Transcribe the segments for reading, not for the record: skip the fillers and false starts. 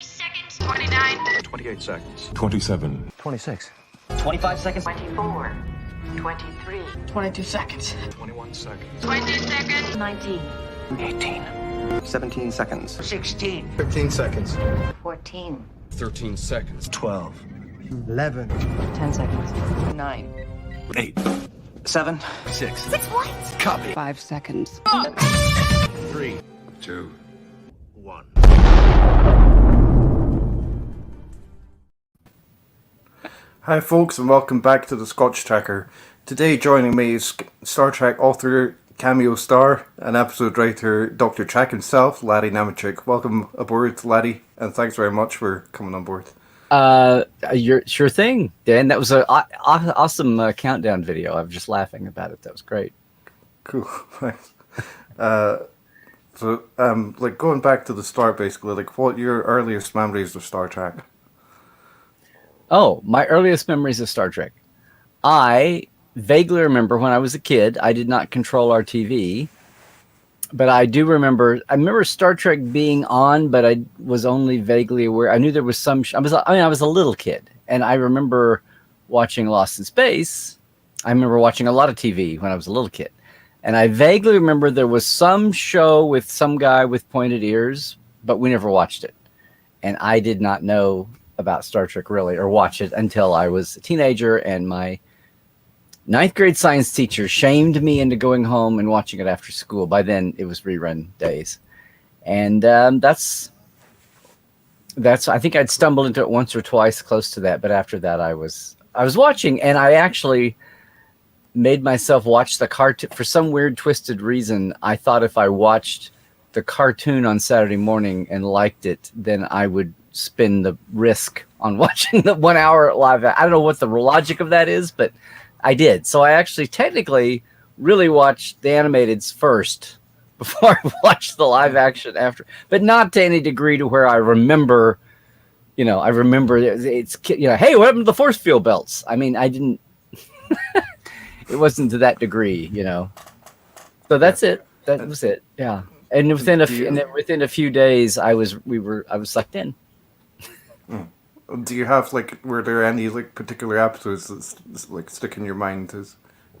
Seconds. 29. 28 seconds. 27. 26. 25 seconds. 24. 23. 22 seconds. 21 seconds. 20 seconds. 19. 18. 17 seconds. 16. 15 seconds. 14. 13 seconds. 12. 11. 10 seconds. 9. 8. 7. 6. 6 what? Copy. 5 seconds. 3, 2, 1. Hi folks, and welcome back to the Scotch Tracker. Today joining me is Star Trek author, cameo star, and episode writer Dr. Trek himself, Larry Nemecek. Welcome aboard, Larry, and thanks very much for coming on board. You're sure thing, Dan. That was a awesome countdown video. I was just laughing about it. That was great. Cool, thanks. Like going back to the start, basically, like what are your earliest memories of Star Trek? Oh, my earliest memories of Star Trek. I vaguely remember when I was a kid. I did not control our TV, but I do remember. I remember Star Trek being on, but I was only vaguely aware. I knew there was some. I was a little kid, and I remember watching Lost in Space. I remember watching a lot of TV when I was a little kid, and I vaguely remember there was some show with some guy with pointed ears, but we never watched it, and I did not know about Star Trek really, or watch it until I was a teenager, and my 9th grade science teacher shamed me into going home and watching it after school. By then it was rerun days. And that's I think I'd stumbled into it once or twice close to that, but after that I was watching, and I actually made myself watch the cartoon for some weird twisted reason. I thought if I watched the cartoon on Saturday morning and liked it, then I would spin the risk on watching the 1 hour live. I don't know what the logic of that is, but I did. So I actually technically really watched the animateds first before I watched the live action after, but not to any degree to where I remember, it's, hey, what happened to the force field belts? I mean, I didn't, it wasn't to that degree, So that's it. That was it. Yeah. And within a few days I was sucked in. Do you have were there any particular episodes that stick in your mind as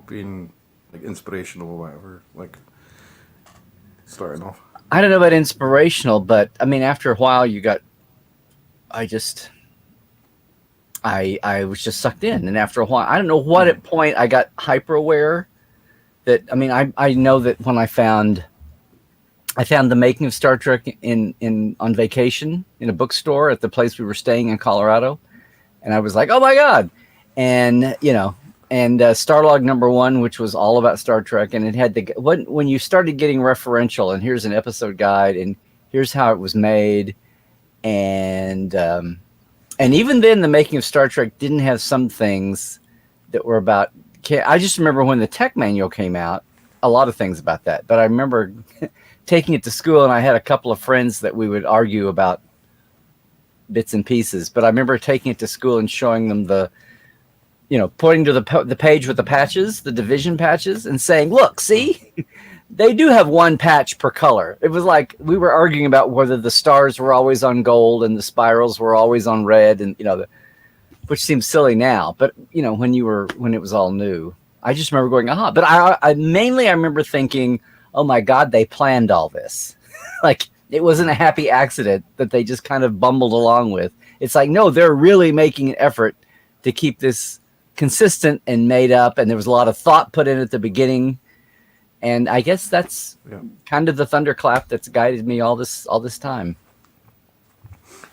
being inspirational or whatever? Starting off. I don't know about inspirational, but I mean, after a while, I was just sucked in, and after a while, I don't know what point I got hyper aware that. I mean, I know that when I found the making of Star Trek on vacation in a bookstore at the place we were staying in Colorado, and I was like, "Oh my god!" And Starlog #1, which was all about Star Trek, and it had when you started getting referential, and here's an episode guide, and here's how it was made, and even then, the making of Star Trek didn't have some things that were about. I just remember when the tech manual came out, a lot of things about that, but I remember taking it to school, and I had a couple of friends that we would argue about bits and pieces, but I remember taking it to school and showing them pointing to the page with the patches, the division patches, and saying, look, see, they do have one patch per color. It was like we were arguing about whether the stars were always on gold and the spirals were always on red, and which seems silly now, but when it was all new, I just remember going, aha. But I mainly remember thinking, oh my God, they planned all this. It wasn't a happy accident that they just kind of bumbled along with. It's like, no, they're really making an effort to keep this consistent and made up. And there was a lot of thought put in at the beginning. And I guess that's kind of the thunderclap that's guided me all this time.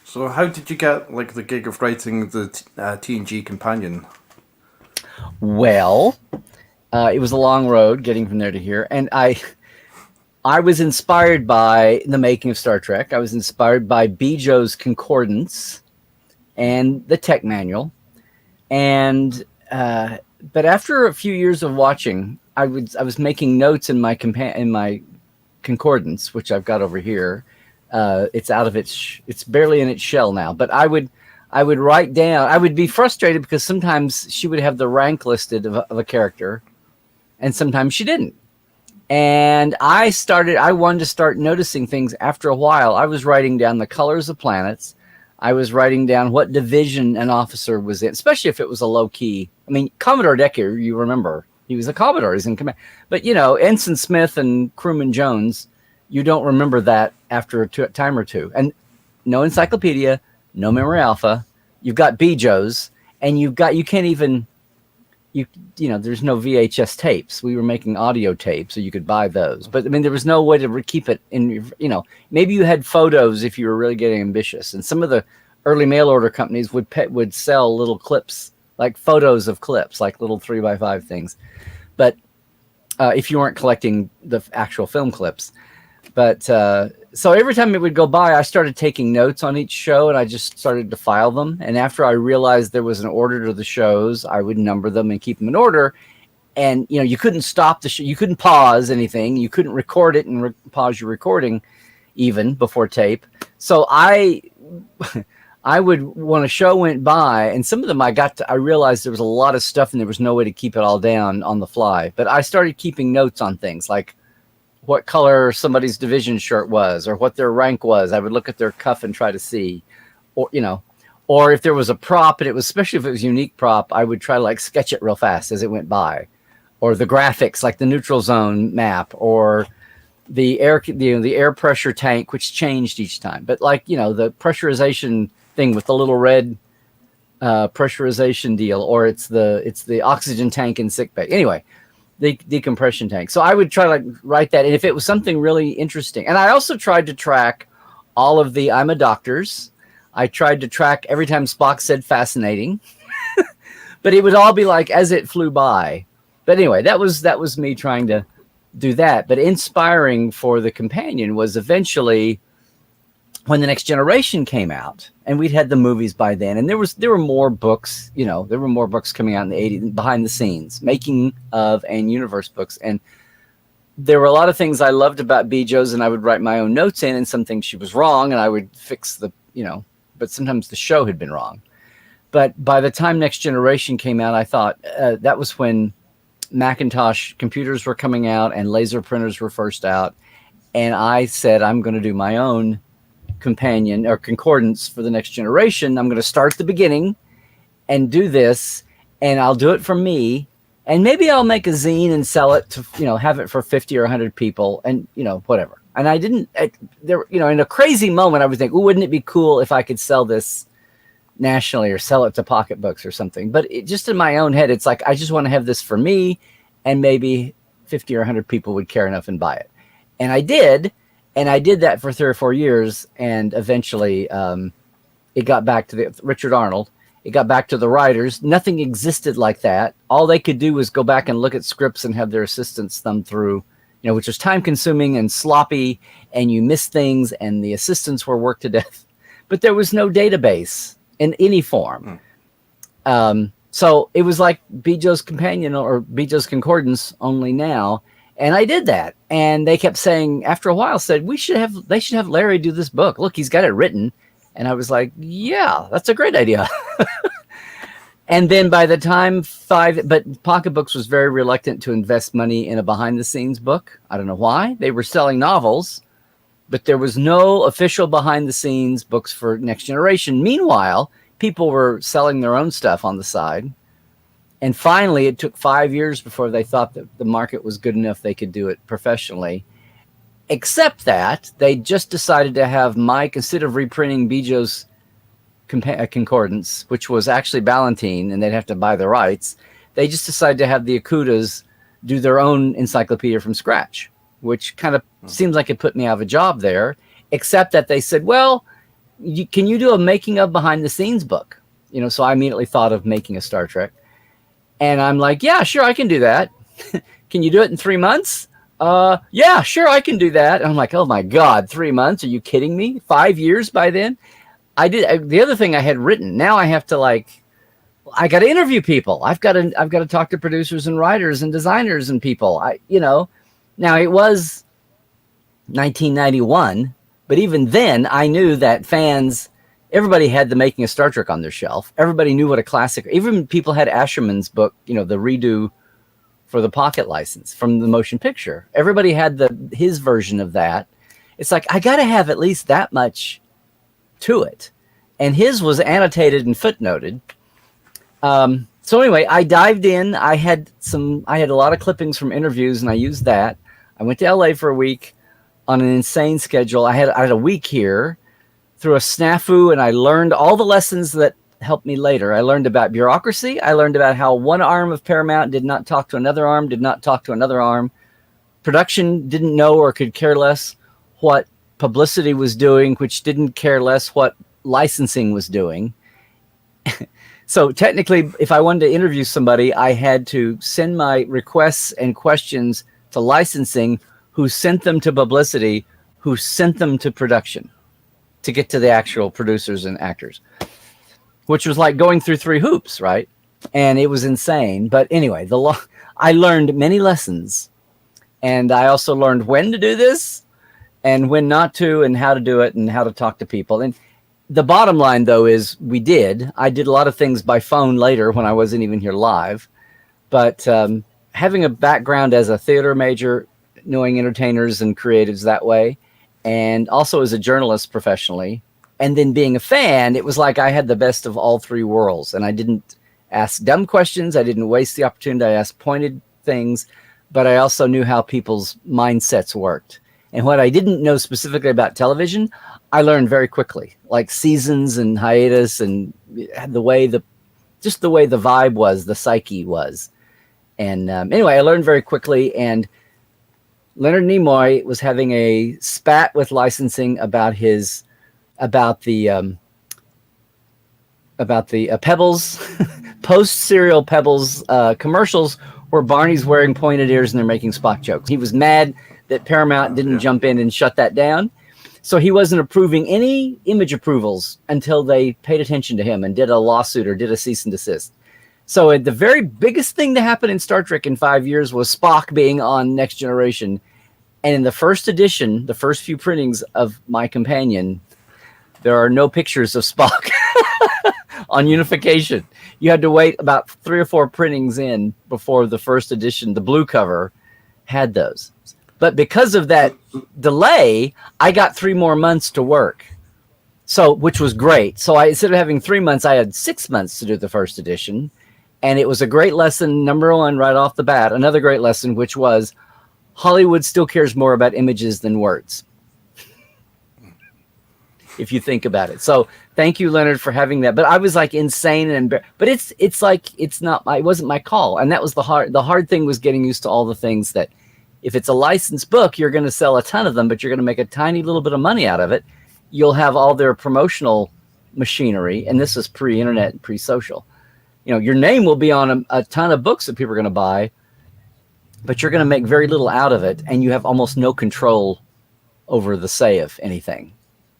So how did you get the gig of writing the TNG companion? Well, it was a long road getting from there to here. And I was inspired by the making of Star Trek. I was inspired by Bijo's Concordance and the tech manual. And but after a few years of watching, I was making notes in my Concordance, which I've got over here. It's out of it's barely in its shell now. But I would write down. I would be frustrated because sometimes she would have the rank listed of a character, and sometimes she didn't. And I wanted to start noticing things after a while. I was writing down the colors of planets. I was writing down what division an officer was in, especially if it was a low key. I mean, Commodore Decker, you remember, he was a Commodore, he's in command. But, you know, Ensign Smith and Crewman Jones, you don't remember that after a time or two. And no encyclopedia, no Memory Alpha. You've got BJOs, and you can't even, you know, there's no VHS tapes. We were making audio tapes, so you could buy those. But I mean, there was no way to keep it in, you know, maybe you had photos if you were really getting ambitious. And some of the early mail order companies would sell little clips, like photos of clips, like little 3x5 things. But if you weren't collecting the actual film clips. But so every time it would go by, I started taking notes on each show, and I just started to file them. And after I realized there was an order to the shows, I would number them and keep them in order. And, you know, you couldn't stop the show. You couldn't pause anything. You couldn't record it and pause your recording even before tape. So I would, when a show went by, and some of them I realized there was a lot of stuff and there was no way to keep it all down on the fly. But I started keeping notes on things like what color somebody's division shirt was or what their rank was. I would look at their cuff and try to see, or, you know, or if there was a prop, and it was, especially if it was a unique prop, I would try to like sketch it real fast as it went by, or the graphics, like the neutral zone map, or the air pressure tank, which changed each time. But like, you know, the pressurization thing with the little red pressurization deal, or it's the oxygen tank in sickbay. Anyway, the decompression tank. So I would try to like write that. And if it was something really interesting, and I also tried to track all of the I'm a doctors. I tried to track every time Spock said fascinating, but it would all be like as it flew by. But anyway, that was me trying to do that. But inspiring for the companion was eventually when The Next Generation came out, and we'd had the movies by then, and there were more books, you know, there were more books coming out in the 80s, behind the scenes, making of and universe books. And there were a lot of things I loved about BJo's, and I would write my own notes in, and some things she was wrong, and I would fix the, you know, but sometimes the show had been wrong. But by the time Next Generation came out, I thought that was when Macintosh computers were coming out and laser printers were first out. And I said, I'm going to do my own companion or concordance for The Next Generation. I'm going to start at the beginning and do this, and I'll do it for me, and maybe I'll make a zine and sell it to, you know, have it for 50 or 100 people, and, you know, whatever. And I didn't, there, you know, in a crazy moment, I would think, oh, wouldn't it be cool if I could sell this nationally or sell it to pocketbooks or something? But just in my own head, it's like, I just want to have this for me, and maybe 50 or 100 people would care enough and buy it. And I did. And I did that for 3 or 4 years, and eventually it got back to Richard Arnold. It got back to the writers. Nothing existed like that. All they could do was go back and look at scripts and have their assistants thumb through, you know, which was time-consuming and sloppy, and you missed things, and the assistants were worked to death. But there was no database in any form. So it was like BJo's Companion or BJo's Concordance, only now. And I did that, and they kept saying, after a while, said they should have Larry do this book. Look, he's got it written. And I was like, yeah, that's a great idea. And then by the time but Pocketbooks was very reluctant to invest money in a behind the scenes book. I don't know why. They were selling novels, but there was no official behind the scenes books for Next Generation. Meanwhile, people were selling their own stuff on the side. And finally, it took 5 years before they thought that the market was good enough they could do it professionally. Except that they just decided to have Mike, instead of reprinting BJo's Concordance, which was actually Ballantine, and they'd have to buy the rights, they just decided to have the Akutas do their own encyclopedia from scratch, which kind of seems like it put me out of a job there, except that they said, well, can you do a making of behind the scenes book? You know, so I immediately thought of making a Star Trek. And I'm like, yeah, sure, I can do that. Can you do it in 3 months? Yeah, sure, I can do that. And I'm like, oh my God, 3 months? Are you kidding me? 5 years by then? I did. The other thing I had written, now I have to I got to interview people. I've got to talk to producers and writers and designers and people. Now it was 1991, but even then I knew that everybody had the Making of Star Trek on their shelf. Everybody knew what a classic, even people had Asherman's book, you know, the redo for the Pocket license from the motion picture. Everybody had his version of that. It's like, I got to have at least that much to it. and his was annotated and footnoted. So anyway, I dived in. I had a lot of clippings from interviews, and I used that. I went to LA for a week on an insane schedule. I had a week here through a snafu, and I learned all the lessons that helped me later. I learned about bureaucracy. I learned about how one arm of Paramount did not talk to another arm, did not talk to another arm. Production didn't know or could care less what publicity was doing, which didn't care less what licensing was doing. So technically, if I wanted to interview somebody, I had to send my requests and questions to licensing, who sent them to publicity, who sent them to production to get to the actual producers and actors, which was like going through 3 hoops, right? And it was insane. But anyway, I learned many lessons, and I also learned when to do this and when not to, and how to do it, and how to talk to people. And the bottom line, though, is I did a lot of things by phone later when I wasn't even here live. But having a background as a theater major, knowing entertainers and creatives that way, and also as a journalist professionally, and then being a fan, it was like I had the best of all 3 worlds. And I didn't ask dumb questions. I didn't waste the opportunity. I asked pointed things, but I also knew how people's mindsets worked. And what I didn't know specifically about television, I learned very quickly, like seasons and hiatus, and the way the vibe was, the psyche was. And anyway, I learned very quickly. And Leonard Nimoy was having a spat with licensing about the Pebbles post cereal Pebbles commercials where Barney's wearing pointed ears and they're making Spock jokes. He was mad that Paramount didn't jump in and shut that down. So he wasn't approving any image approvals until they paid attention to him and did a lawsuit or did a cease and desist. So the very biggest thing to happen in Star Trek in 5 years was Spock being on Next Generation. And in the first edition, the first few printings of My Companion, there are no pictures of Spock on Unification. You had to wait about 3 or 4 printings in before the first edition, the blue cover, had those. But because of that delay, I got 3 more months to work. So, which was great. So instead of having 3 months, I had 6 months to do the first edition. And it was a great lesson, number 1, right off the bat. Another great lesson, which was Hollywood still cares more about images than words, if you think about it. So thank you, Leonard, for having that. But I was like insane but it's like it wasn't my call. And that was the hard thing, was getting used to all the things that, if it's a licensed book, you're going to sell a ton of them, but you're going to make a tiny little bit of money out of it. You'll have all their promotional machinery, and this is pre-internet and pre-social. Your name will be on a ton of books that people are going to buy, but you're going to make very little out of it, and you have almost no control over the say of anything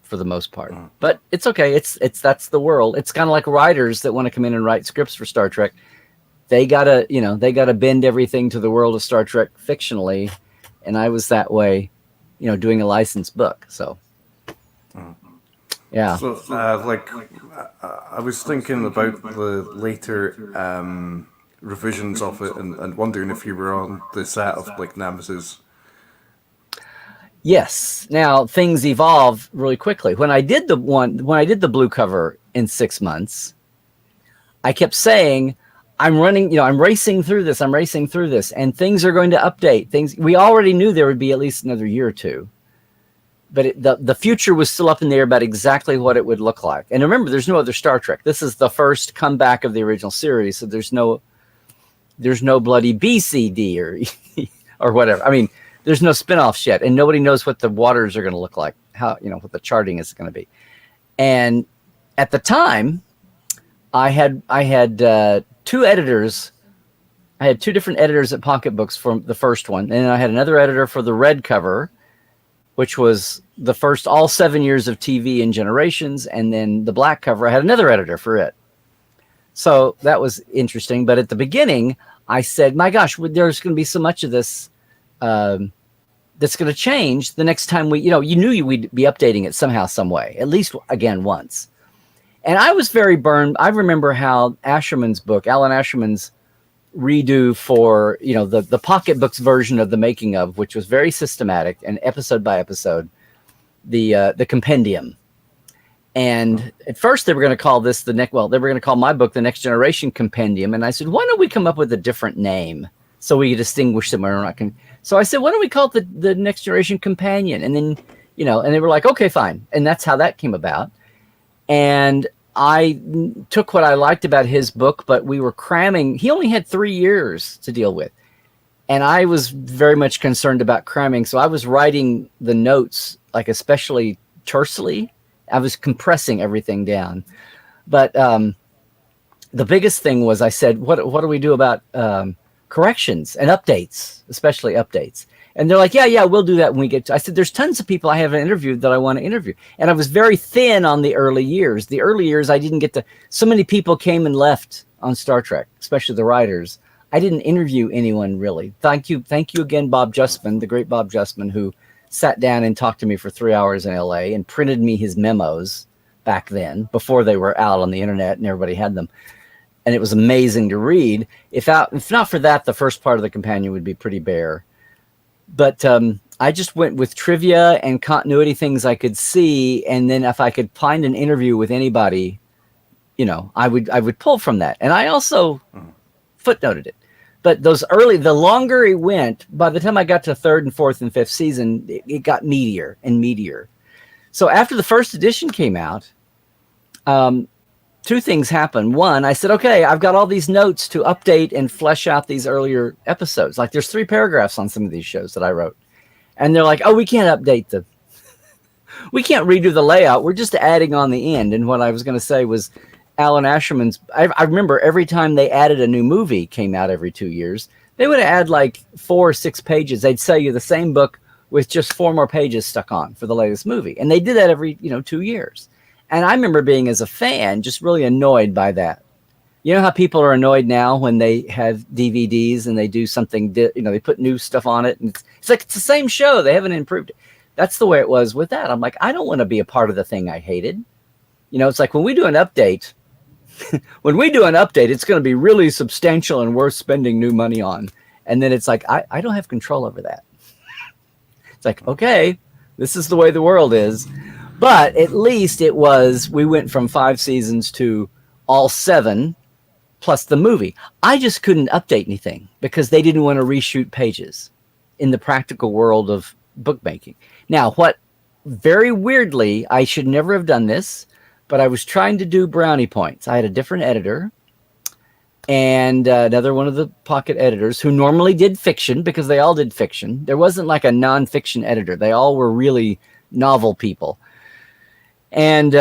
for the most part. But it's okay. That's the world. It's kind of like writers that want to come in and write scripts for Star Trek. They gotta bend everything to the world of Star Trek fictionally, and I was that way, doing a licensed book. So, yeah. So, I was thinking about the later revisions of it, and wondering if you were on the set of like Nemesis. Yes. Now things evolve really quickly. When I did the blue cover in 6 months, I kept saying, I'm racing through this, and things are going to update. Things we already knew there would be at least another year or two, but the future was still up in the air about exactly what it would look like. And remember, there's no other Star Trek. This is the first comeback of the original series, so there's no bloody BCD or whatever. I mean, there's no spinoffs yet, and nobody knows what the waters are going to look like, how what the charting is going to be. And at the time, I had 2 editors. I had 2 different editors at Pocketbooks for the first one, and then I had another editor for the red cover, which was the first all 7 years of TV in Generations, and then the black cover, I had another editor for it. So that was interesting. But at the beginning, I said, my gosh, there's going to be so much of this that's going to change the next time you knew we'd be updating it somehow, some way, at least again once. And I was very burned. I remember how Alan Asherman's redo for, the Pocketbooks version of the making of, which was very systematic and episode by episode, the compendium. And at first they were going to call this they were going to call my book The Next Generation Compendium. And I said, why don't we come up with a different name so we could distinguish them? So I said, why don't we call it the Next Generation Companion? And then, and they were like, okay, fine. And that's how that came about. And I took what I liked about his book, but we were cramming. He only had 3 years to deal with. And I was very much concerned about cramming. So I was writing the notes, like especially tersely. I was compressing everything down. But the biggest thing was I said, what do we do about corrections and updates, especially updates? And they're like, yeah, we'll do that when we get to. I said, there's tons of people I haven't interviewed that I want to interview. And I was very thin on the early years. The early years, I didn't get to. So many people came and left on Star Trek, especially the writers. I didn't interview anyone really. Thank you again, Bob Justman, the great Bob Justman, who sat down and talked to me for 3 hours in LA and printed me his memos back then, before they were out on the internet and everybody had them. And it was amazing to read. If not for that, the first part of the companion would be pretty bare. But I just went with trivia and continuity things I could see, and then if I could find an interview with anybody, I would pull from that. And I also footnoted it. But the longer it went, by the time I got to third and fourth and fifth season, it got meatier and meatier. So after the first edition came out, two things happened. One, I said, okay, I've got all these notes to update and flesh out these earlier episodes. Like there's 3 paragraphs on some of these shows that I wrote. And they're like, oh, we can't we can't redo the layout. We're just adding on the end. And what I was going to say was Alan Asherman's, I remember every time they added a new movie, came out every 2 years, they would add like 4 or 6 pages. They'd sell you the same book with just 4 more pages stuck on for the latest movie. And they did that every, 2 years. And I remember being, as a fan, just really annoyed by that. You know how people are annoyed now when they have DVDs and they do something, they put new stuff on it. And it's like, it's the same show. They haven't improved it. That's the way it was with that. I'm like, I don't want to be a part of the thing I hated. It's like when we do an update, it's going to be really substantial and worth spending new money on. And then it's like, I don't have control over that. It's like, okay, this is the way the world is. But at least we went from 5 seasons to all 7 plus the movie. I just couldn't update anything because they didn't want to reshoot pages in the practical world of bookmaking. Now, very weirdly, I should never have done this, but I was trying to do brownie points. I had a different editor and another one of the pocket editors who normally did fiction, because they all did fiction. There wasn't like a non-fiction editor. They all were really novel people. And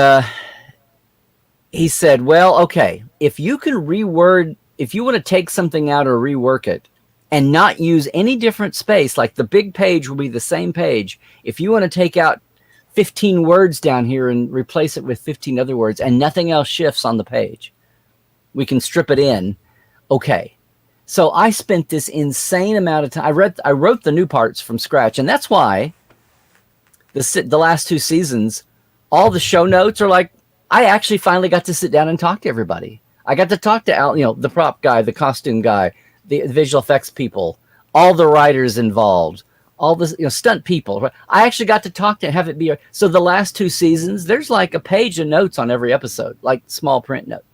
he said, well, okay, if you can if you want to take something out or rework it and not use any different space, like the big page will be the same page. If you want to take out 15 words down here and replace it with 15 other words and nothing else shifts on the page, we can strip it in. Okay. So I spent this insane amount of time. I wrote the new parts from scratch. And that's why the last 2 seasons, all the show notes are like, I actually finally got to sit down and talk to everybody. I got to talk to Al, the prop guy, the costume guy, the visual effects people, all the writers involved, all the stunt people. I actually got to talk to have it be. So the last 2 seasons, there's like a page of notes on every episode, like small print note.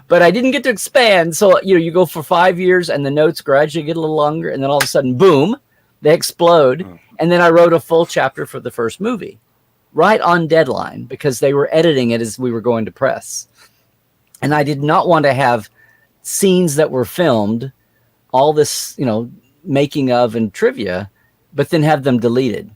But I didn't get to expand. So, you go for 5 years and the notes gradually get a little longer. And then all of a sudden, boom, they explode. And then I wrote a full chapter for the first movie right on deadline because they were editing it as we were going to press. And I did not want to have scenes that were filmed, all this, making of and trivia, but then have them deleted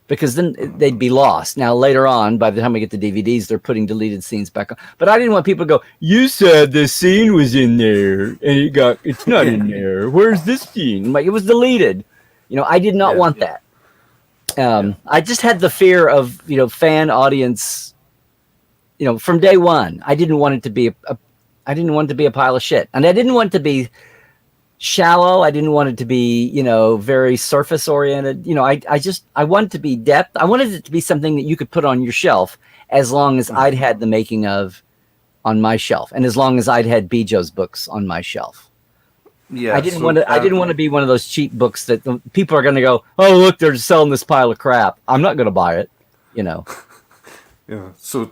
because then they'd be lost. Now, later on, by the time we get the DVDs, they're putting deleted scenes back on. But I didn't want people to go, you said this scene was in there and it's not in there. Where's this scene? I'm like, it was deleted. I did not want that. I just had the fear of, fan audience, from day one. I didn't want it to be I didn't want it to be a pile of shit. And I didn't want it to be shallow. I didn't want it to be, very surface oriented. I wanted it to be depth. I wanted it to be something that you could put on your shelf as long as I'd had the making of on my shelf. And as long as I'd had Bijo's books on my shelf. Yeah, I didn't want to be one of those cheap books that people are going to go, oh, look, they're selling this pile of crap. I'm not going to buy it, Yeah. So,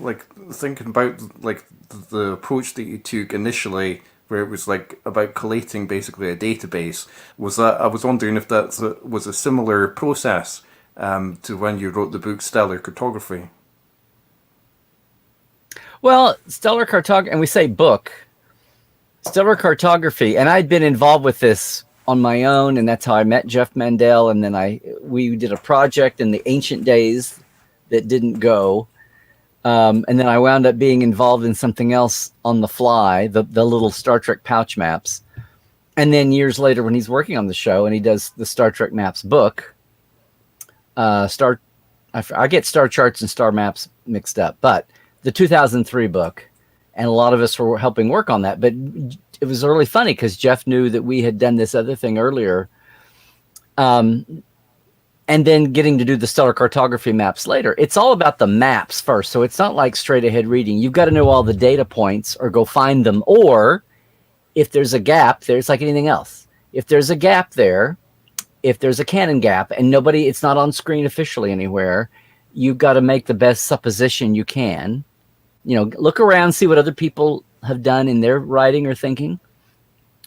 like thinking about like the approach that you took initially, where it was like about collating basically a database, was that I was wondering if that was a similar process to when you wrote the book Stellar Cartography. Well, stellar cartography, and we say book, stellar cartography, and I'd been involved with this on my own, and that's how I met Jeff Mandel, and then we did a project in the ancient days that didn't go, and then I wound up being involved in something else on the fly, the little Star Trek pouch maps, and then years later when he's working on the show and he does the Star Trek maps book, I get star charts and star maps mixed up, but the 2003 book, and a lot of us were helping work on that. But it was really funny because Jeff knew that we had done this other thing earlier, and then getting to do the stellar cartography maps later. It's all about the maps first, so it's not like straight ahead reading. You've got to know all the data points or go find them, or if there's a gap there, it's like anything else. If there's a gap there, if there's a canon gap, and it's not on screen officially anywhere, you've got to make the best supposition you can. Look around, see what other people have done in their writing or thinking.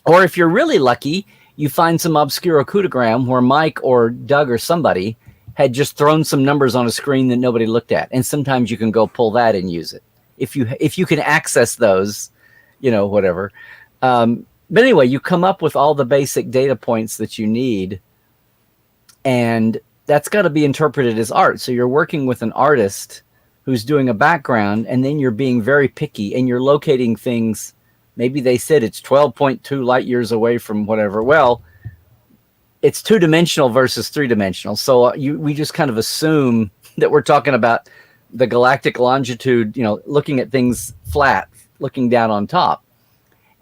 Or if you're really lucky, you find some obscure ocutogram where Mike or Doug or somebody had just thrown some numbers on a screen that nobody looked at. And sometimes you can go pull that and use it. If you can access those, whatever. But anyway, you come up with all the basic data points that you need. And that's got to be interpreted as art. So you're working with an artist who's doing a background, and then you're being very picky and you're locating things. Maybe they said it's 12.2 light years away from whatever. Well, it's 2-dimensional versus 3-dimensional. So we just kind of assume that we're talking about the galactic longitude, looking at things flat, looking down on top.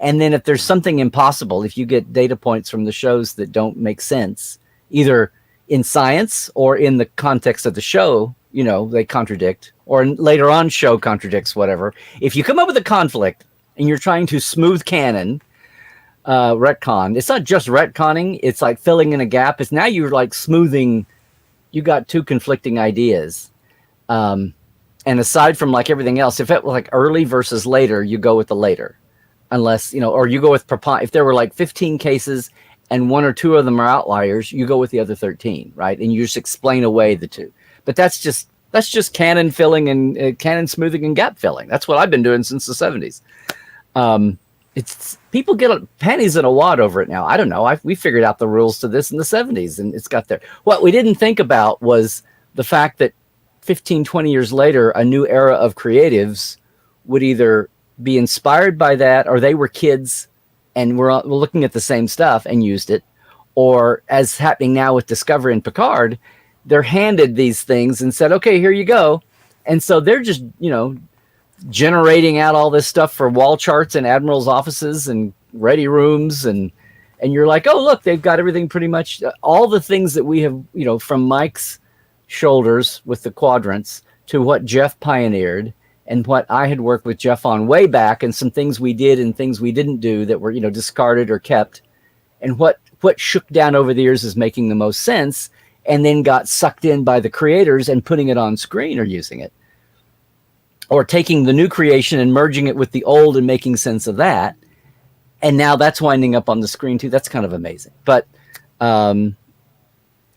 And then if there's something impossible, if you get data points from the shows that don't make sense, either in science or in the context of the show, they contradict, or later on show contradicts, whatever. If you come up with a conflict and you're trying to smooth canon, retcon, it's not just retconning, it's like filling in a gap. It's now you're like smoothing, you got two conflicting ideas. And aside from like everything else, if it was like early versus later, you go with the later. Unless, or you go with, if there were like 15 cases and 1 or 2 of them are outliers, you go with the other 13, right? And you just explain away the 2. But that's just canon filling and canon smoothing and gap filling. That's what I've been doing since the 70s. It's people get panties in a wad over it now. I don't know. We figured out the rules to this in the 70s, and it's got there. What we didn't think about was the fact that 15, 20 years later, a new era of creatives would either be inspired by that, or they were kids and we're looking at the same stuff and used it, or as happening now with Discovery and Picard, they're handed these things and said, okay, here you go. And so they're just, generating out all this stuff for wall charts in admirals' offices and ready rooms. And you're like, oh, look, they've got everything pretty much, all the things that we have, from Mike's shoulders with the quadrants to what Jeff pioneered and what I had worked with Jeff on way back, and some things we did and things we didn't do that were, discarded or kept, and what shook down over the years is making the most sense, and then got sucked in by the creators and putting it on screen or using it, or taking the new creation and merging it with the old and making sense of that. And now that's winding up on the screen too. That's kind of amazing. But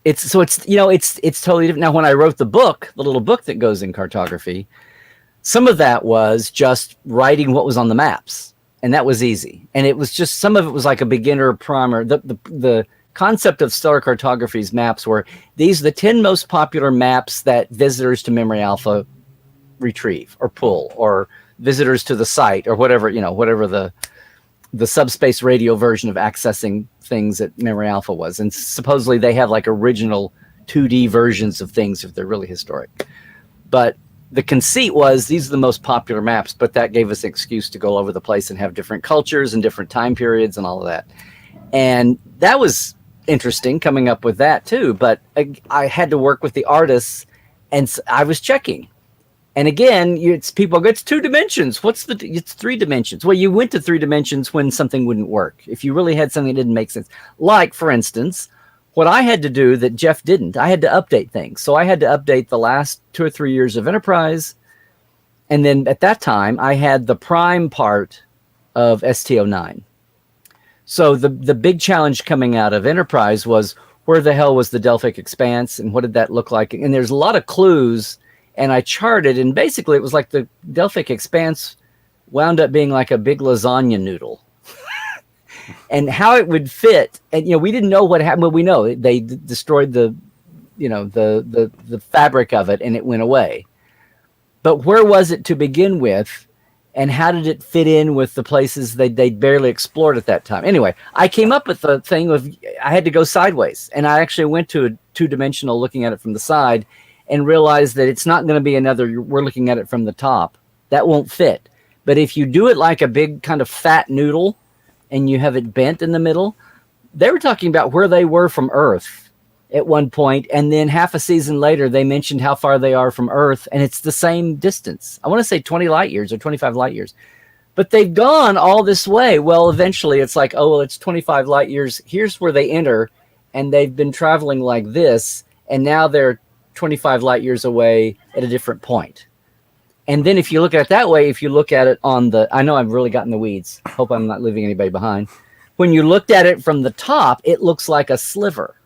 it's totally different. Now, when I wrote the book, the little book that goes in cartography, some of that was just writing what was on the maps, and that was easy. And it was just, some of it was like a beginner primer. The concept of stellar cartography's maps were, these are the 10 most popular maps that visitors to Memory Alpha retrieve or pull, or visitors to the site, or whatever, whatever the subspace radio version of accessing things at Memory Alpha was. And supposedly they have like original 2D versions of things if they're really historic. But the conceit was, these are the most popular maps, but that gave us an excuse to go all over the place and have different cultures and different time periods and all of that. And that was interesting coming up with that too. But I had to work with the artists, and I was checking. And again, people go, it's 2 dimensions. It's 3 dimensions. Well, you went to 3 dimensions when something wouldn't work. If you really had something that didn't make sense. Like, for instance, what I had to do that Jeff didn't, I had to update things. So I had to update the last 2 or 3 years of Enterprise. And then at that time, I had the prime part of STO9. So the big challenge coming out of Enterprise was, where the hell was the Delphic Expanse and what did that look like? And there's a lot of clues, and I charted, and basically it was like the Delphic Expanse wound up being like a big lasagna noodle. And how it would fit, and we didn't know what happened, but we know they destroyed the fabric of it, and it went away. But where was it to begin with, and how did it fit in with the places they barely explored at that time? Anyway, I came up with the thing of I had to go sideways, and I actually went to a 2-dimensional looking at it from the side, and realized that it's not going to be another. We're looking at it from the top. That won't fit. But if you do it like a big kind of fat noodle, and you have it bent in the middle, they were talking about where they were from Earth at one point, and then half a season later, they mentioned how far they are from Earth, and it's the same distance. I want to say 20 light years or 25 light years. But they've gone all this way. Well, eventually it's like, oh, well, it's 25 light years. Here's where they enter, and they've been traveling like this, and now they're 25 light years away at a different point. And then if you look at it that way, if you look at it on the, I know I've really gotten the weeds. Hope I'm not leaving anybody behind. When you looked at it from the top, it looks like a sliver.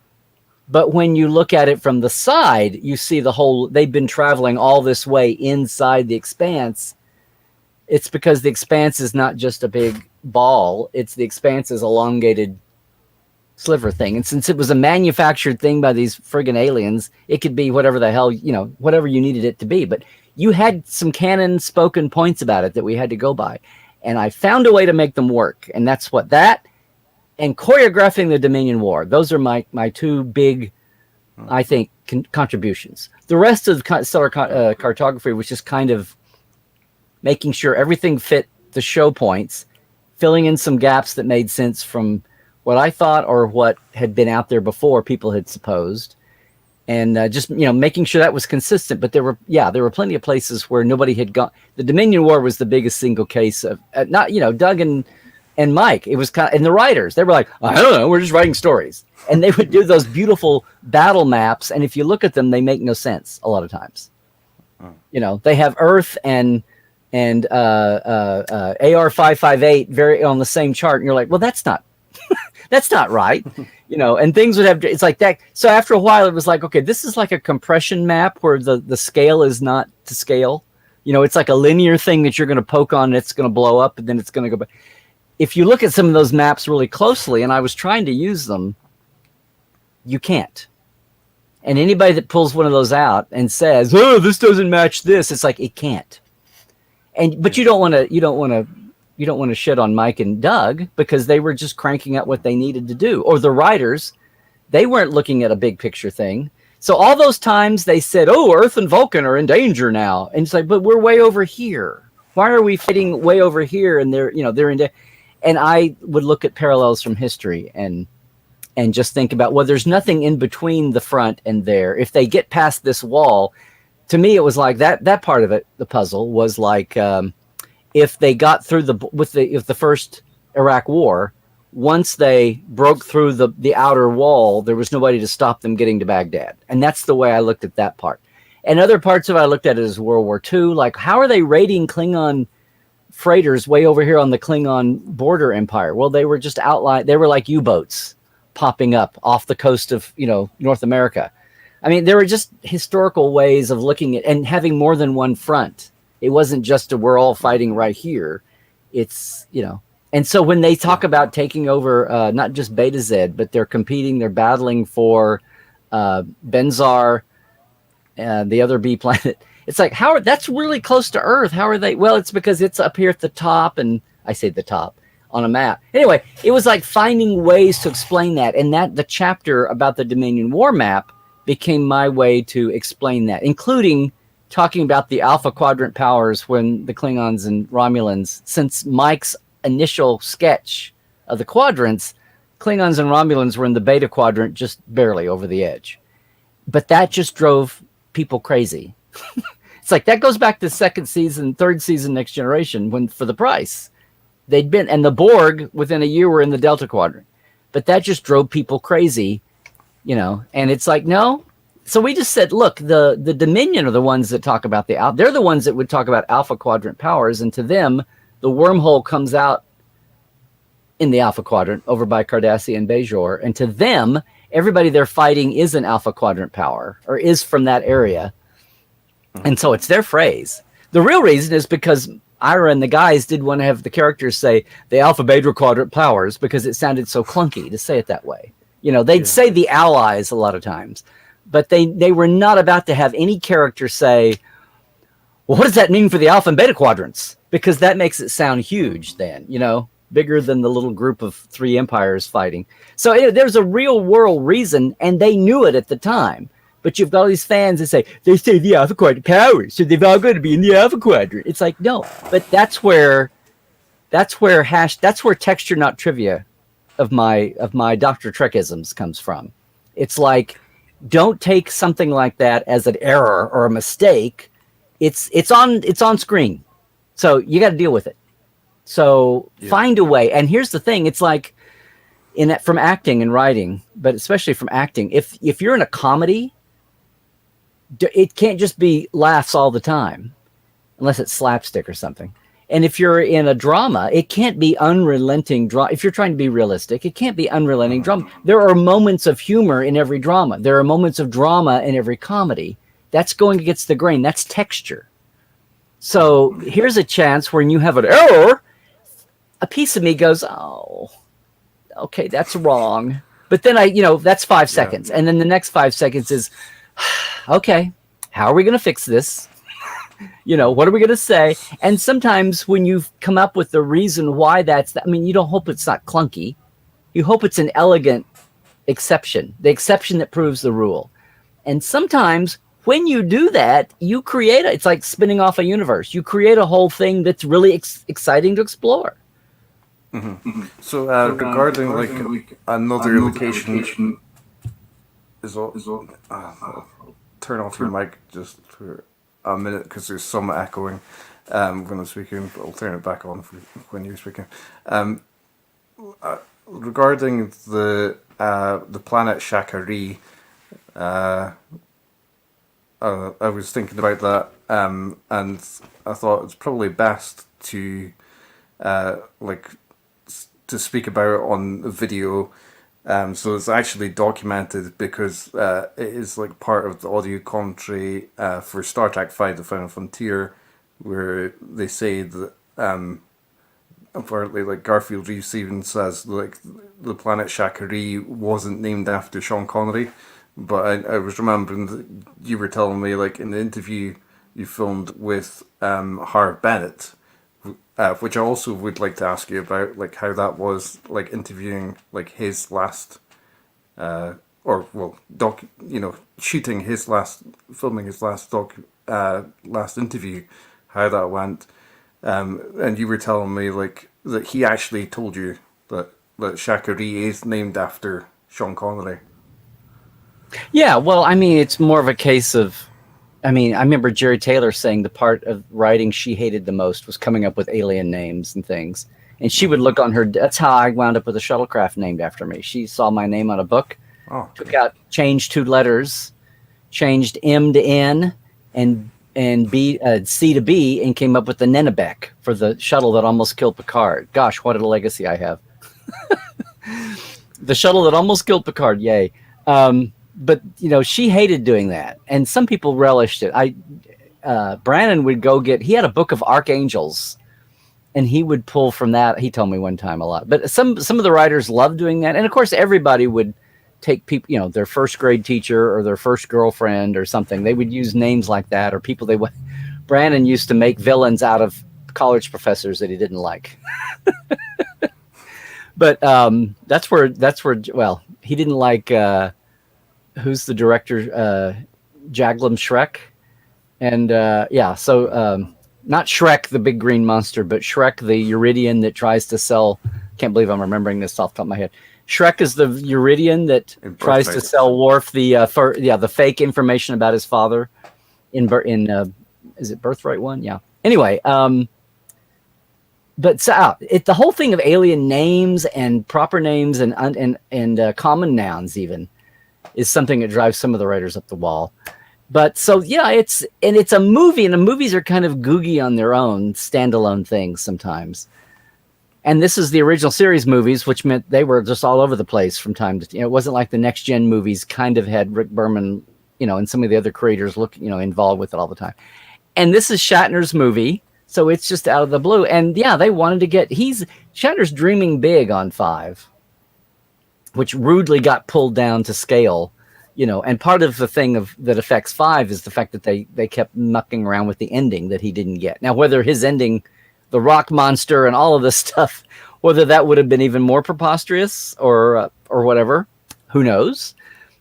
But when you look at it from the side, you see the whole, they've been traveling all this way inside the expanse. It's because the expanse is not just a big ball. It's the expanse is elongated sliver thing. And since it was a manufactured thing by these friggin' aliens, it could be whatever the hell, whatever you needed it to be. But you had some canon spoken points about it that we had to go by. And I found a way to make them work. And that's what that and choreographing the Dominion War. Those are my two big, I think, contributions. The rest of the stellar cartography was just kind of making sure everything fit the show points, filling in some gaps that made sense from what I thought or what had been out there before people had supposed. And just, making sure that was consistent. But there were plenty of places where nobody had gone. The Dominion War was the biggest single case of, Doug and Mike. It was kind of, and the writers, they were like, I don't know, we're just writing stories. And they would do those beautiful battle maps. And if you look at them, they make no sense a lot of times. They have Earth and AR-558 very on the same chart. And you're like, well, that's not right. And things would have, it's like that. So after a while, it was like, okay, this is like a compression map where the scale is not to scale. It's like a linear thing that you're going to poke on and it's going to blow up and then it's going to go back. If you look at some of those maps really closely, and I was trying to use them, you can't. And anybody that pulls one of those out and says, oh, this doesn't match this, it's like, it can't. But you don't want to shit on Mike and Doug because they were just cranking out what they needed to do. Or the writers, they weren't looking at a big picture thing. So all those times they said, oh, Earth and Vulcan are in danger now. And it's like, but we're way over here. Why are we fitting way over here? And they're in danger. And I would look at parallels from history and just think about, well, there's nothing in between the front and there. If they get past this wall, to me, it was like that part of it, the puzzle was like, if they got through with the first Iraq war, once they broke through the outer wall, there was nobody to stop them getting to Baghdad. And that's the way I looked at that part. And other parts of it, I looked at it as World War II. Like, how are they raiding Klingon freighters way over here on the Klingon border empire? Well, they were just outlined. They were like U-boats popping up off the coast of, North America. I mean, there were just historical ways of looking at and having more than one front. It wasn't just we're all fighting right here. It's, and so when they talk about taking over, not just Beta Z, but they're competing, they're battling for Benzar, the other B planet. It's like, that's really close to Earth. How are they? Well, it's because it's up here at the top, and I say the top on a map. Anyway, it was like finding ways to explain that. And that the chapter about the Dominion War map became my way to explain that, including talking about the Alpha Quadrant powers when the Klingons and Romulans, since Mike's initial sketch of the quadrants, Klingons and Romulans were in the Beta Quadrant just barely over the edge. But that just drove people crazy. It's like that goes back to third season, Next Generation, when for the price they'd been, and the Borg within a year were in the Delta Quadrant. But that just drove people crazy. And it's like, no. So we just said, look, the Dominion are the ones that talk about they're the ones that would talk about alpha quadrant powers, and to them, the wormhole comes out in the alpha quadrant over by Cardassia and Bajor, and to them, everybody they're fighting is an alpha quadrant power or is from that area, and so it's their phrase. The real reason is because Ira and the guys did want to have the characters say the alpha beta quadrant powers because it sounded so clunky to say it that way. They'd say the allies a lot of times, but they were not about to have any character say, well, what does that mean for the alpha and beta quadrants? Because that makes it sound huge then, bigger than the little group of 3 empires fighting. So there's a real world reason, and they knew it at the time. But you've got all these fans that say, they say the alpha quadrant powers, so they've all got to be in the alpha quadrant. It's like, no, but that's where texture, not trivia of my Dr. Trekisms comes from. It's like, don't take something like that as an error or a mistake. It's on screen. So you got to deal with it. So find a way. And here's the thing. It's like from acting and writing, but especially from acting, if you're in a comedy, it can't just be laughs all the time unless it's slapstick or something. And if you're in a drama, it can't be unrelenting drama. If you're trying to be realistic, it can't be unrelenting drama. There are moments of humor in every drama. There are moments of drama in every comedy. That's going against the grain. That's texture. So here's a chance when you have an error, a piece of me goes, oh, okay, that's wrong. But then that's 5 seconds. And then the next 5 seconds is, okay, how are we going to fix this? What are we going to say? And sometimes when you've come up with the reason why you don't hope it's not clunky. You hope it's an elegant exception, the exception that proves the rule. And sometimes when you do that, you create it's like spinning off a universe. You create a whole thing that's really exciting to explore. Mm-hmm. So regarding like another location, I'll turn off your mic just for a minute because there's some echoing when I'm speaking, but I'll turn it back on when you're speaking. Regarding the planet Shakari, I was thinking about that, and I thought it's probably best to to speak about it on video. So it's actually documented because it is like part of the audio commentary for Star Trek V: The Final Frontier, where they say that apparently like Garfield Reeve Stevens says like the planet Shakari wasn't named after Sean Connery, but I was remembering that you were telling me like in the interview you filmed with Harv Bennett, which I also would like to ask you about, like how that was, like interviewing like his last, filming his last interview, how that went, and you were telling me like that he actually told you that Shakari is named after Sean Connery. Yeah, well, it's more of a case of. I remember Jerry Taylor saying the part of writing she hated the most was coming up with alien names and things. And she would look on her, that's how I wound up with a shuttlecraft named after me. She saw my name on a book, changed 2 letters, changed M to N and B, C to B, and came up with the Nemecek for the shuttle that almost killed Picard. Gosh, what a legacy I have. The shuttle that almost killed Picard, yay. But she hated doing that, and some people relished it. Brannon would he had a book of archangels, and he would pull from that. He told me one time a lot, but some of the writers loved doing that, and of course everybody would take people, their first grade teacher or their first girlfriend or something. They would use names like that, or people Brannon used to make villains out of college professors that he didn't like. But that's where he didn't like. Who's the director? Jaglam Shrek. And not Shrek, the big green monster, but Shrek, the Uridian that tries to sell. Can't believe I'm remembering this off the top of my head. Shrek is the Uridian that tries to sell Worf the fake information about his father in is it Birthright 1? Yeah. Anyway, but the whole thing of alien names and proper names and common nouns even. is something that drives some of the writers up the wall. But so yeah, it's a movie, and the movies are kind of googie on their own, standalone things sometimes. And this is the original series movies, which meant they were just all over the place from time to time. It wasn't like the next gen movies kind of had Rick Berman, and some of the other creators involved with it all the time. And this is Shatner's movie, so it's just out of the blue. And yeah, they wanted to Shatner's dreaming big on 5, which rudely got pulled down to scale, and part of the thing that affects 5 is the fact that they kept mucking around with the ending that he didn't get. Now, whether his ending, the rock monster and all of this stuff, whether that would have been even more preposterous or whatever, who knows?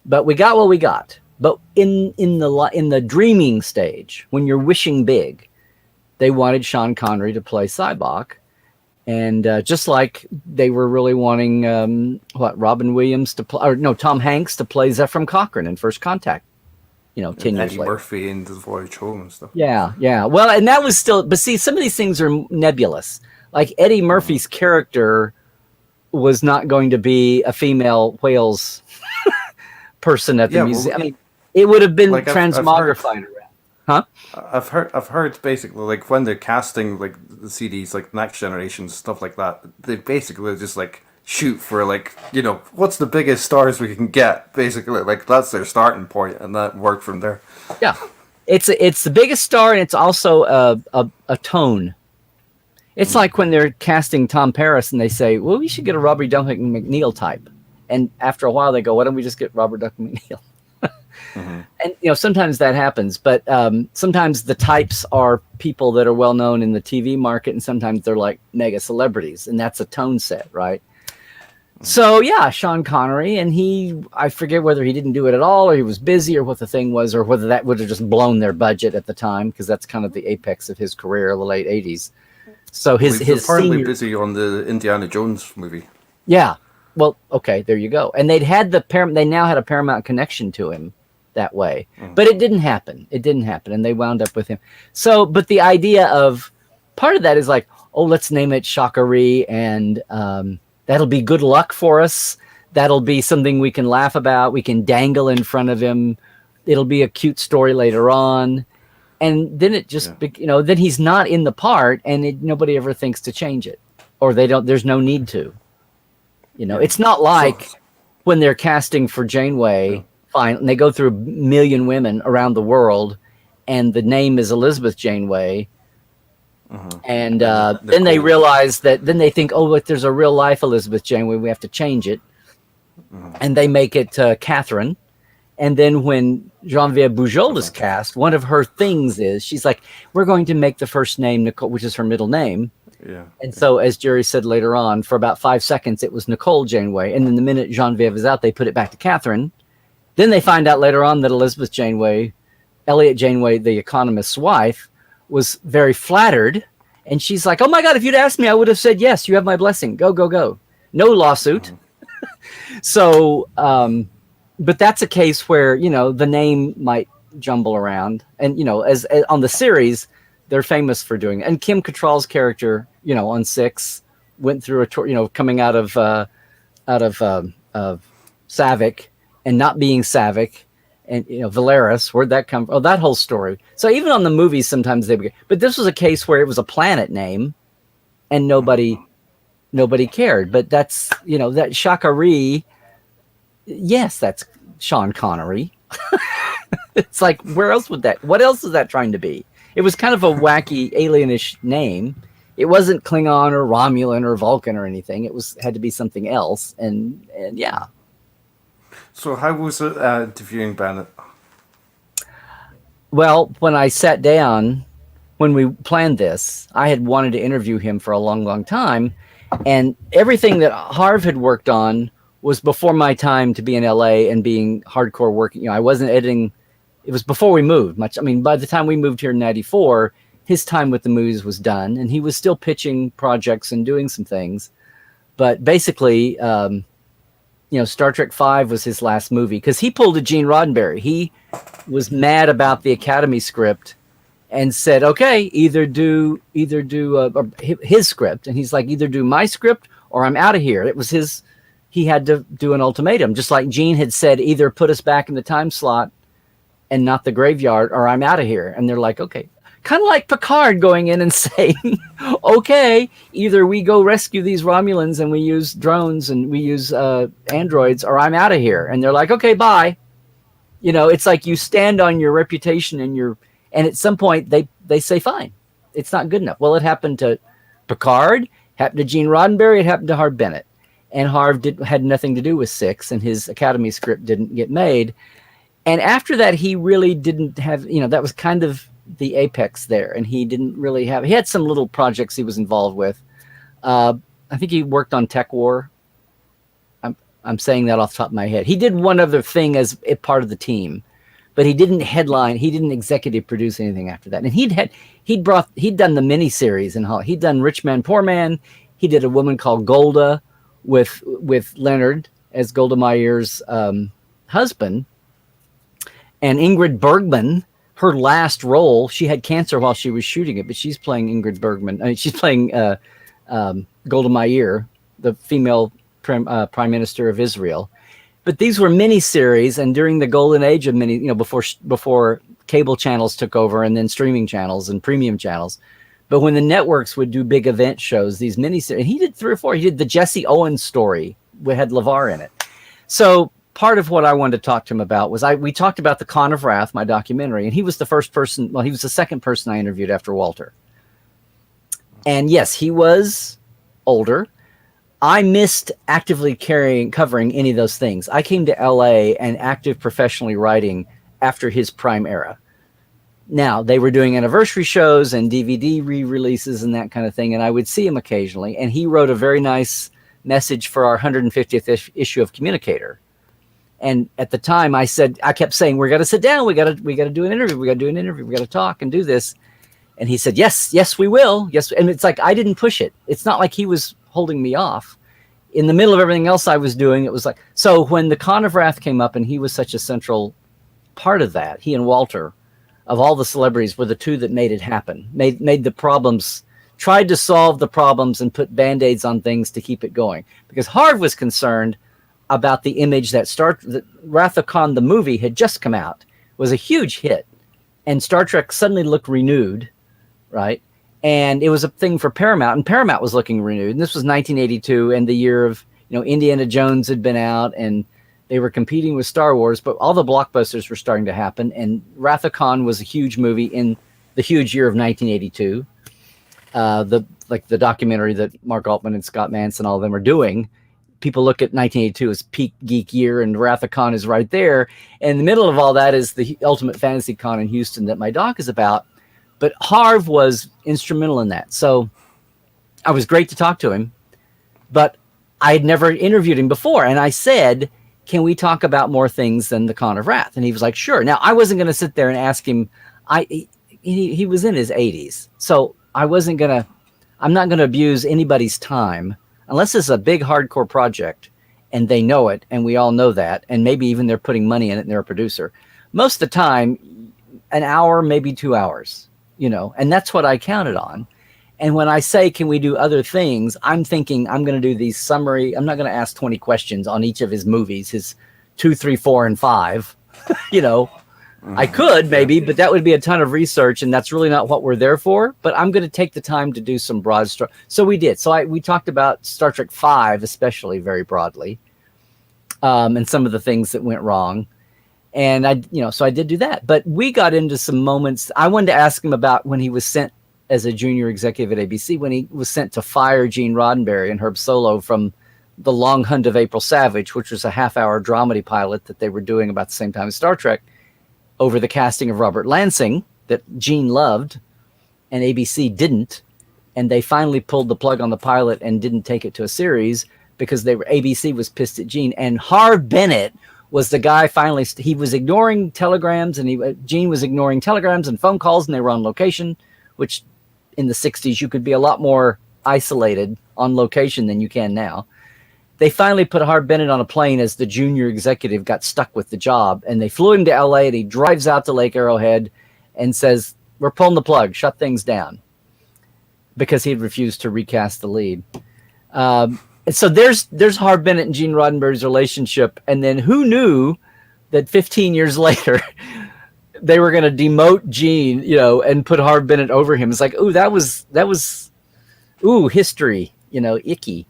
But we got what we got. But in the dreaming stage, when you're wishing big, they wanted Sean Connery to play Sybok, and just like they were really wanting Robin Williams to play, Tom Hanks to play Zephram Cochrane in First Contact. 10 years Eddie later. Murphy in The Voyage Home and stuff. Yeah. Well, and that was still, but see, some of these things are nebulous. Like Eddie Murphy's character was not going to be a female whales person at the museum. Well, I mean, it would have been like transmogrified around. Huh? I've heard basically like when they're casting like the CDs, like Next Generation stuff like that, they basically just like shoot for like what's the biggest stars we can get, basically, like that's their starting point, and that worked from there. Yeah, it's the biggest star, and it's also a tone. It's like when they're casting Tom Paris and they say, well, we should get a Robert Duncan McNeil type, and after a while they go, why don't we just get Robert Duncan McNeil? And sometimes that happens, but sometimes the types are people that are well known in the TV market, and sometimes they're like mega celebrities, and that's a tone set, right? So yeah, Sean Connery, and I forget whether he didn't do it at all, or he was busy, or what the thing was, or whether that would have just blown their budget at the time, because that's kind of the apex of his career, the late 80s. So his partly busy on the Indiana Jones movie. Yeah, well, okay, there you go. And they now had a Paramount connection to him that way, but it didn't happen. And they wound up with him. So, but the idea of part of that is like, oh, let's name it Shakari, and that'll be good luck for us. That'll be something we can laugh about. We can dangle in front of him. It'll be a cute story later on. And then it just, then he's not in the part, and nobody ever thinks to change it, or there's no need to. It's not like when they're casting for Janeway, fine, and they go through 1 million women around the world, and the name is Elizabeth Janeway. And then they realize then they think, oh, look, there's a real life Elizabeth Janeway, we have to change it. And they make it Catherine. And then when Geneviève Bujold is cast, one of her things is she's like, we're going to make the first name Nicole, which is her middle name. Yeah. And so, as Jerry said later on, for about 5 seconds, it was Nicole Janeway. And then the minute Geneviève is out, they put it back to Catherine. Then they find out later on that Elizabeth Janeway, Elliot Janeway, the economist's wife, was very flattered, and she's like, oh my God, if you'd asked me, I would have said, yes, you have my blessing. Go, go, go. No lawsuit. So, but that's a case where, the name might jumble around. And, as on the series, they're famous for doing it. And Kim Cattrall's character, on 6 went through a tour, coming out of Savick and not being Savick. And, Valeris, where'd that come from? Oh, that whole story. So even on the movies, sometimes but this was a case where it was a planet name and nobody cared. But that's, that Shakari, yes, that's Sean Connery. It's like, what else is that trying to be? It was kind of a wacky alienish name. It wasn't Klingon or Romulan or Vulcan or anything. Had to be something else. And yeah. So how was it interviewing Bennett? Well, when I sat down, when we planned this, I had wanted to interview him for a long, long time. And everything that Harv had worked on was before my time to be in LA and being hardcore working. I wasn't editing. It was before we moved much. I mean, by the time we moved here in 94, his time with the movies was done, and he was still pitching projects and doing some things. But basically, Star Trek V was his last movie because he pulled a Gene Roddenberry. He was mad about the Academy script and said, okay, either do his script. And he's like, either do my script or I'm out of here. It was his he had to do an ultimatum, just like Gene had said, either put us back in the time slot and not the graveyard, or I'm out of here. And they're like, okay. Kind of like Picard going in and saying, okay, either we go rescue these Romulans and we use drones and we use androids, or I'm out of here. And they're like, okay, bye. You know, it's like you stand on your reputation and at some point they say, fine, it's not good enough. Well, it happened to Picard, happened to Gene Roddenberry, it happened to Harv Bennett. And Harv had nothing to do with 6, and his Academy script didn't get made. And after that, he really didn't have, that was kind of the apex there. And he didn't really have, he had some little projects he was involved with. I think he worked on Tech War. I'm saying that off the top of my head. He did one other thing as a part of the team, but he didn't headline. He didn't executive produce anything after that. And he'd done the miniseries in Hollywood. He'd done Rich Man, Poor Man. He did A Woman Called Golda with Leonard as Golda Meir's husband. And Ingrid Bergman, her last role, she had cancer while she was shooting it, but she's playing Ingrid Bergman. I mean, she's playing Golda Meir, the female prime minister of Israel. But these were miniseries, and during the golden age of before cable channels took over, and then streaming channels and premium channels. But when the networks would do big event shows, these miniseries, and he did 3 or 4. He did the Jesse Owens story, which had LeVar in it. So part of what I wanted to talk to him about was we talked about the Con of Wrath, my documentary, and he was the first person. Well, he was the second person I interviewed after Walter. And yes, he was older. I missed actively covering any of those things. I came to LA and active professionally writing after his prime era. Now, they were doing anniversary shows and DVD re-releases and that kind of thing, and I would see him occasionally. And he wrote a very nice message for our 150th issue of Communicator. And at the time, I kept saying, "We got to sit down. We got to do an interview. We got to do an interview. We got to talk and do this." And he said, "Yes, we will. Yes." And it's like I didn't push it. It's not like he was holding me off. In the middle of everything else I was doing, it was like so. When the Con of Wrath came up, and he was such a central part of that, he and Walter, of all the celebrities, were the two that made it happen. Made the problems, tried to solve the problems, and put band-aids on things to keep it going. Because Harv was concerned about the image that Wrath of Khan, the movie, had just come out, was a huge hit, and Star Trek suddenly looked renewed, right? And it was a thing for Paramount, and Paramount was looking renewed. And this was 1982, and the year of Indiana Jones had been out, and they were competing with Star Wars, but all the blockbusters were starting to happen. And Wrath of Khan was a huge movie in the huge year of 1982. The documentary that Mark Altman and Scott Manson, all of them are doing. People look at 1982 as peak geek year, and Wrath of Khan is right there. And in the middle of all that is the Ultimate Fantasy Con in Houston that my doc is about. But Harv was instrumental in that. So I was great to talk to him, but I had never interviewed him before. And I said, "Can we talk about more things than the Con of Wrath?" And he was like, "Sure." Now, I wasn't going to sit there and ask him. He was in his 80s. So I'm not going to abuse anybody's time unless it's a big hardcore project and they know it. And we all know that. And maybe even they're putting money in it and they're a producer. Most of the time, an hour, maybe 2 hours, and that's what I counted on. And when I say, can we do other things, I'm thinking I'm going to do these summary. I'm not going to ask 20 questions on each of his movies, his 2, 3, 4, and 5. I could maybe, but that would be a ton of research, and that's really not what we're there for. But I'm going to take the time to do some broad stuff. So we did. So we talked about Star Trek V, especially very broadly, and some of the things that went wrong. And so I did do that. But we got into some moments. I wanted to ask him about when he was sent as a junior executive at ABC, when he was sent to fire Gene Roddenberry and Herb Solow from The Long Hunt of April Savage, which was a half-hour dramedy pilot that they were doing about the same time as Star Trek, over the casting of Robert Lansing that Gene loved and ABC didn't. And they finally pulled the plug on the pilot and didn't take it to a series because ABC was pissed at Gene. And Harv Bennett was the guy finally, he was ignoring telegrams, and Gene was ignoring telegrams and phone calls, and they were on location, which in the 60s, you could be a lot more isolated on location than you can now. They finally put Harv Bennett on a plane as the junior executive got stuck with the job, and they flew him to LA, and he drives out to Lake Arrowhead and says, "We're pulling the plug, shut things down," because he had refused to recast the lead. And so there's Harv Bennett and Gene Roddenberry's relationship, and then who knew that 15 years later they were going to demote Gene, and put Harv Bennett over him. It's like, ooh, that was history, icky,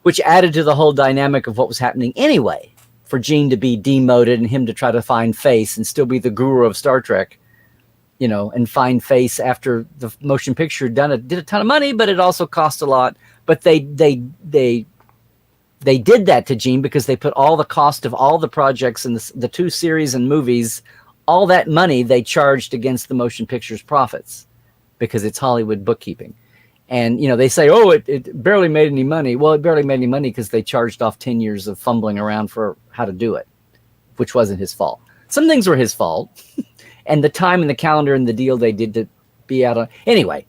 which added to the whole dynamic of what was happening anyway. For Gene to be demoted and him to try to find face and still be the guru of Star Trek, and find face after the motion picture did a ton of money, but it also cost a lot. But they did that to Gene because they put all the cost of all the projects and the 2 series and movies, all that money they charged against the motion picture's profits because it's Hollywood bookkeeping. And, they say, oh, it barely made any money. Well, it barely made any money because they charged off 10 years of fumbling around for how to do it, which wasn't his fault. Some things were his fault. And the time and the calendar and the deal they did to be out on. Anyway,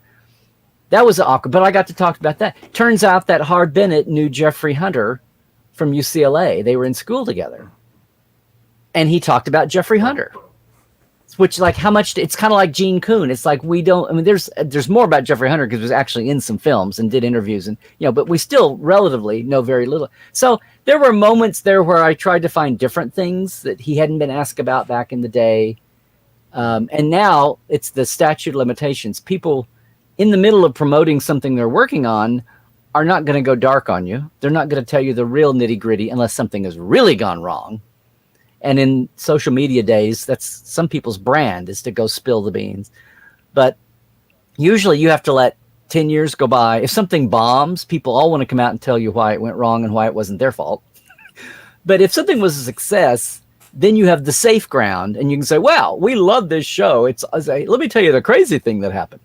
that was awkward. But I got to talk about that. Turns out that Harv Bennett knew Jeffrey Hunter from UCLA. They were in school together. And he talked about Jeffrey Hunter. Which, like, how much it's kind of like Gene Coon. It's like there's more about Jeffrey Hunter because he was actually in some films and did interviews, and but we still relatively know very little. So there were moments there where I tried to find different things that he hadn't been asked about back in the day, and now it's the statute of limitations. People in the middle of promoting something they're working on are not going to go dark on you. They're not going to tell you the real nitty gritty unless something has really gone wrong. And in social media days, that's some people's brand is to go spill the beans. But usually you have to let 10 years go by. If something bombs, people all want to come out and tell you why it went wrong and why it wasn't their fault. But if something was a success, then you have the safe ground and you can say, well, we love this show. Let me tell you the crazy thing that happened.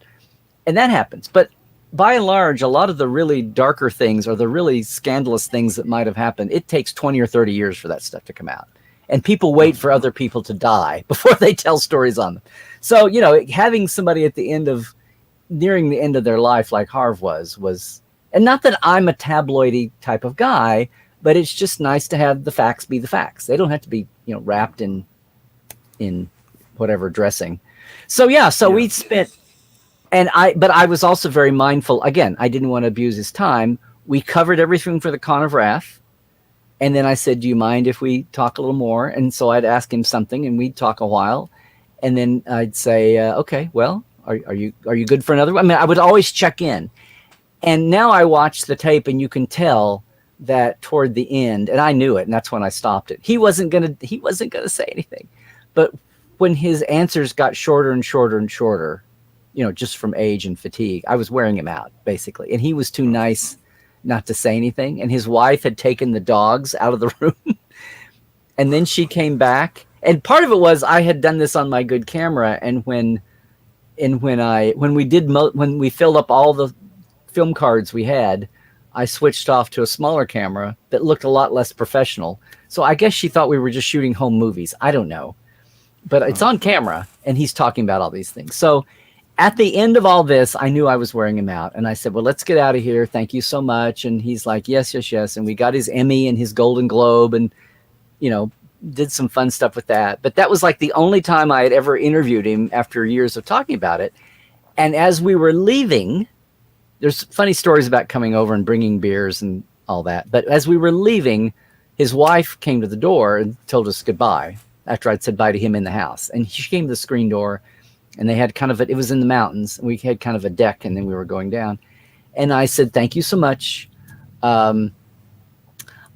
And that happens. But by and large, a lot of the really darker things or the really scandalous things that might have happened, it takes 20 or 30 years for that stuff to come out. And people wait for other people to die before they tell stories on them. So, having somebody nearing the end of their life like Harv was, and not that I'm a tabloidy type of guy, but it's just nice to have the facts be the facts. They don't have to be, wrapped in whatever dressing. So, we spent, but I was also very mindful. Again, I didn't want to abuse his time. We covered everything for the Con of Wrath. And then I said, do you mind if we talk a little more? And so I'd ask him something and we'd talk a while. And then I'd say, okay, well, are you good for another one? I mean, I would always check in. And now I watch the tape and you can tell that toward the end, and I knew it, and that's when I stopped it. He wasn't gonna say anything. But when his answers got shorter and shorter and shorter, just from age and fatigue, I was wearing him out, basically. And he was too nice not to say anything, and his wife had taken the dogs out of the room. And then she came back, and part of it was I had done this on my good camera, and when we filled up all the film cards we had, I switched off to a smaller camera that looked a lot less professional. So I guess she thought we were just shooting home movies. I don't know, but it's on camera and he's talking about all these things. So at the end of all this, I knew I was wearing him out, and I said, well, let's get out of here. Thank you so much. And he's like, yes. And we got his Emmy and his Golden Globe and, did some fun stuff with that. But that was like the only time I had ever interviewed him after years of talking about it. And as we were leaving, there's funny stories about coming over and bringing beers and all that. But as we were leaving, his wife came to the door and told us goodbye after I'd said bye to him in the house. And she came to the screen door, and they had it was in the mountains. And we had kind of a deck, and then we were going down. And I said, thank you so much.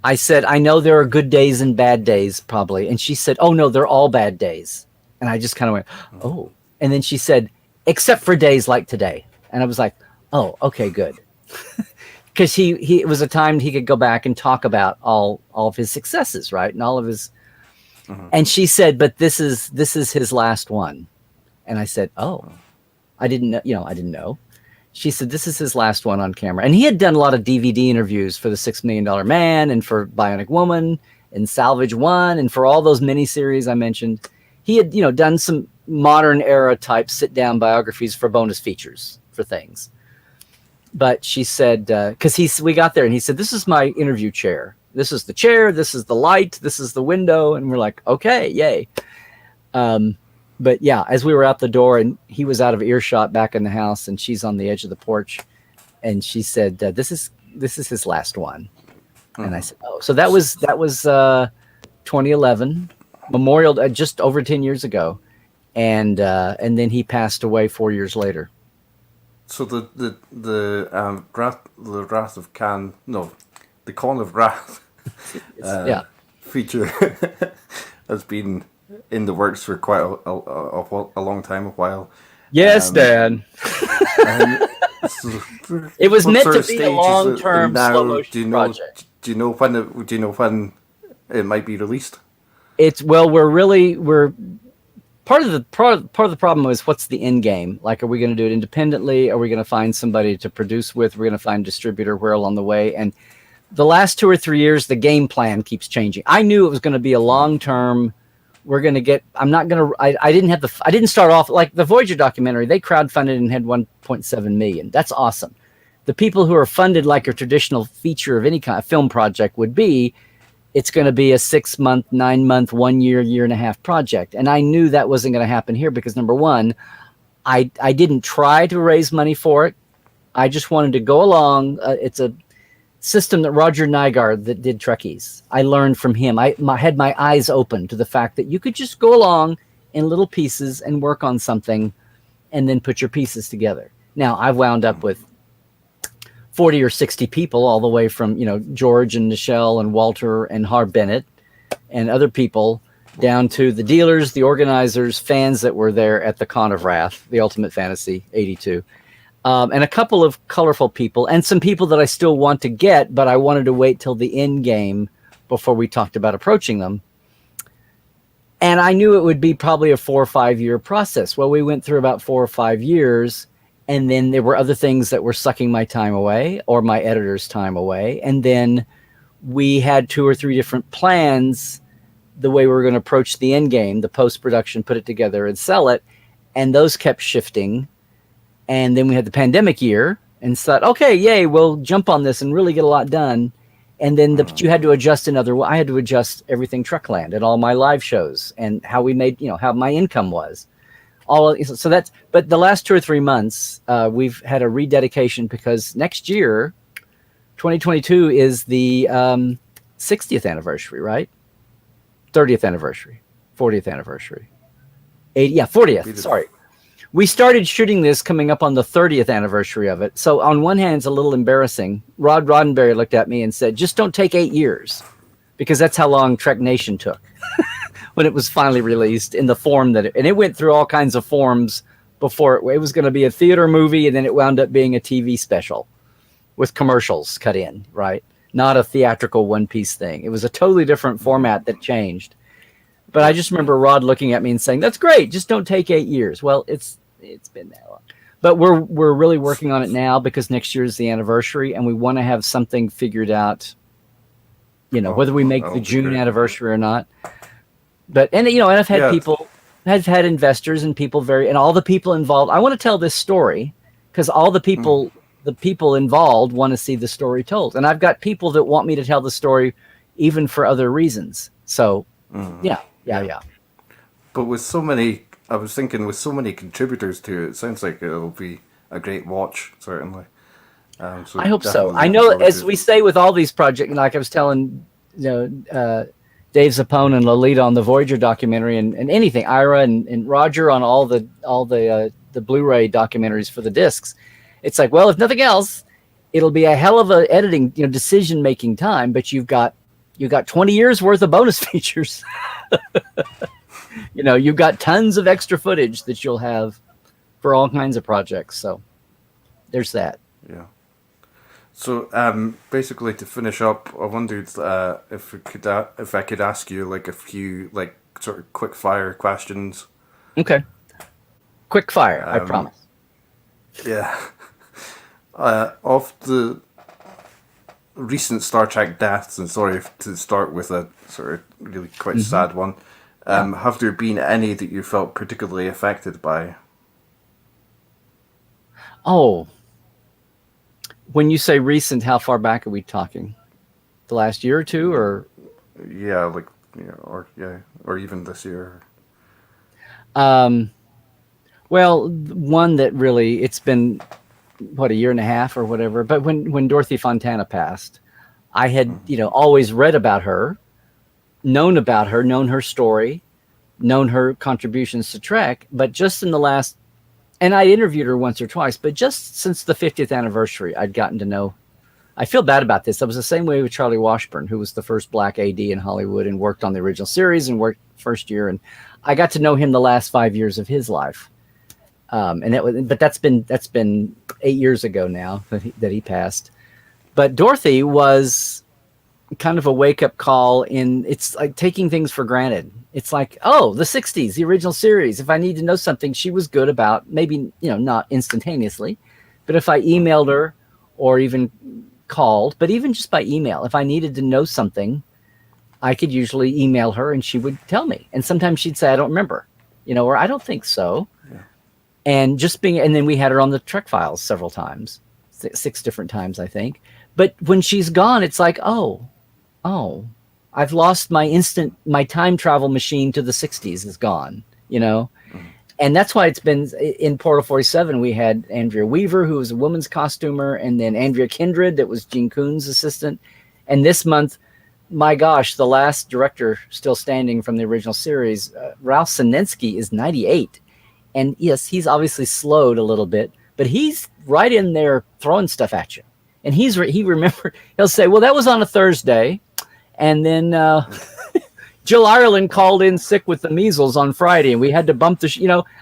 I said, I know there are good days and bad days, probably. And she said, oh, no, they're all bad days. And I just kind of went, oh. And then she said, except for days like today. And I was like, oh, okay, good. Because it was a time he could go back and talk about all of his successes, right? And all of his. And she said, but this is his last one. And I said, oh, I didn't know, I didn't know. She said, this is his last one on camera. And he had done a lot of DVD interviews for the $6 Million Man and for Bionic Woman and Salvage One and for all those miniseries I mentioned. He had, done some modern era type sit down biographies for bonus features for things. But she said, because we got there and he said, this is my interview chair. This is the chair. This is the light. This is the window. And we're like, okay, yay. But yeah, as we were out the door and he was out of earshot back in the house and she's on the edge of the porch, and she said, this is his last one. And I said, oh, so that was 2011, Memorial, just over 10 years ago, and then he passed away 4 years later. So the Wrath of Khan, no, the Con of Wrath feature has been in the works for quite a long time, a while. Yes, Dan. It was meant to be a long-term slow motion project. Do you know when it might be released? We're part of the problem is what's the end game? Like, are we going to do it independently? Are we going to find somebody to produce with? We're going to find a distributor where along the way. And the last 2 or 3 years, the game plan keeps changing. I knew it was going to be a long-term. We're going to get. I'm not going to. I didn't start off like the Voyager documentary. They crowdfunded and had 1.7 million. That's awesome. The people who are funded like a traditional feature of any kind of film project would be, it's going to be a 6 month, 9 month, 1 year, year and a half project. And I knew that wasn't going to happen here because, number one, I didn't try to raise money for it. I just wanted to go along. It's a system that Roger Nygaard that did Trekkies. I learned from him. I had my eyes open to the fact that you could just go along in little pieces and work on something and then put your pieces together. Now, I've wound up with 40 or 60 people, all the way from, George and Nichelle and Walter and Harv Bennett and other people, down to the dealers, the organizers, fans that were there at the Con of Wrath, the Ultimate Fantasy 82, and a couple of colorful people and some people that I still want to get, but I wanted to wait till the end game before we talked about approaching them. And I knew it would be probably a 4 or 5 year process. Well, we went through about 4 or 5 years. And then there were other things that were sucking my time away or my editor's time away. And then we had 2 or 3 different plans, the way we were going to approach the end game, the post-production, put it together and sell it. And those kept shifting. And then we had the pandemic year and thought, okay, yay, we'll jump on this and really get a lot done. And then you had to adjust I had to adjust everything Trekland and all my live shows and how we made, how my income was. But the last 2 or 3 months, we've had a rededication because next year, 2022 is the 60th anniversary, right? 30th anniversary, 40th anniversary, 40th. Sorry, we started shooting this coming up on the 30th anniversary of it. So on one hand, it's a little embarrassing. Rod Roddenberry looked at me and said, "Just don't take 8 years," because that's how long Trek Nation took. When it was finally released in the form and it went through all kinds of forms before it was going to be a theater movie, and then it wound up being a TV special with commercials cut in, right? Not a theatrical one-piece thing. It was a totally different format that changed. But I just remember Rod looking at me and saying, "That's great. Just don't take 8 years." Well, it's been that long. But we're really working on it now because next year is the anniversary, and we want to have something figured out, whether we make the June anniversary or not. But, and I've had people, I've had investors and people and all the people involved. I want to tell this story because all the people involved want to see the story told. And I've got people that want me to tell the story even for other reasons. So, yeah. But with so many, I was thinking with so many contributors to it, it sounds like it'll be a great watch, certainly. So I hope so. I know, as we say with all these projects, like I was telling, Dave Zappone and Lolita on the Voyager documentary, and anything, Ira and Roger on all the Blu-ray documentaries for the discs. It's like, well, if nothing else, it'll be a hell of a editing, decision-making time, but you've got 20 years worth of bonus features. You've got tons of extra footage that you'll have for all kinds of projects. So there's that. Yeah. So basically, to finish up, I wondered if I could ask you like a few sort of quick fire questions. Okay. Quick fire, I promise. Yeah. Of the recent Star Trek deaths, and sorry to start with a sort of really quite sad one, have there been any that you felt particularly affected by? Oh. When you say recent, how far back are we talking? The last year or two, or? Yeah, or even this year. Well, one that it's been, a year and a half or whatever. But when Dorothy Fontana passed, I had, always read about her, known her story, known her contributions to Trek, but just in the last, and I interviewed her once or twice, but just since the 50th anniversary, I'd gotten to know. I feel bad about this. I was the same way with Charlie Washburn, who was the first black AD in Hollywood and worked on the original series and worked first year. And I got to know him the last 5 years of his life. But that's been 8 years ago now that he passed. But Dorothy was kind of a wake-up call it's like taking things for granted. It's like, oh, the 60s, the original series. If I need to know something, she was good about, maybe, not instantaneously, but if I emailed her or even called, but even just by email, if I needed to know something, I could usually email her and she would tell me. And sometimes she'd say, I don't remember, or I don't think so. Yeah. And then we had her on the Trek Files several times, 6 different times, I think. But when she's gone, it's like, oh, I've lost my time travel machine to the 60s is gone, And that's why it's been in Portal 47. We had Andrea Weaver, who was a woman's costumer, and then Andrea Kindred, that was Gene Coon's assistant. And this month, my gosh, the last director still standing from the original series, Ralph Sinensky, is 98. And yes, he's obviously slowed a little bit, but he's right in there throwing stuff at you. And he'll say, well, that was on a Thursday. And then Jill Ireland called in sick with the measles on Friday, and we had to bump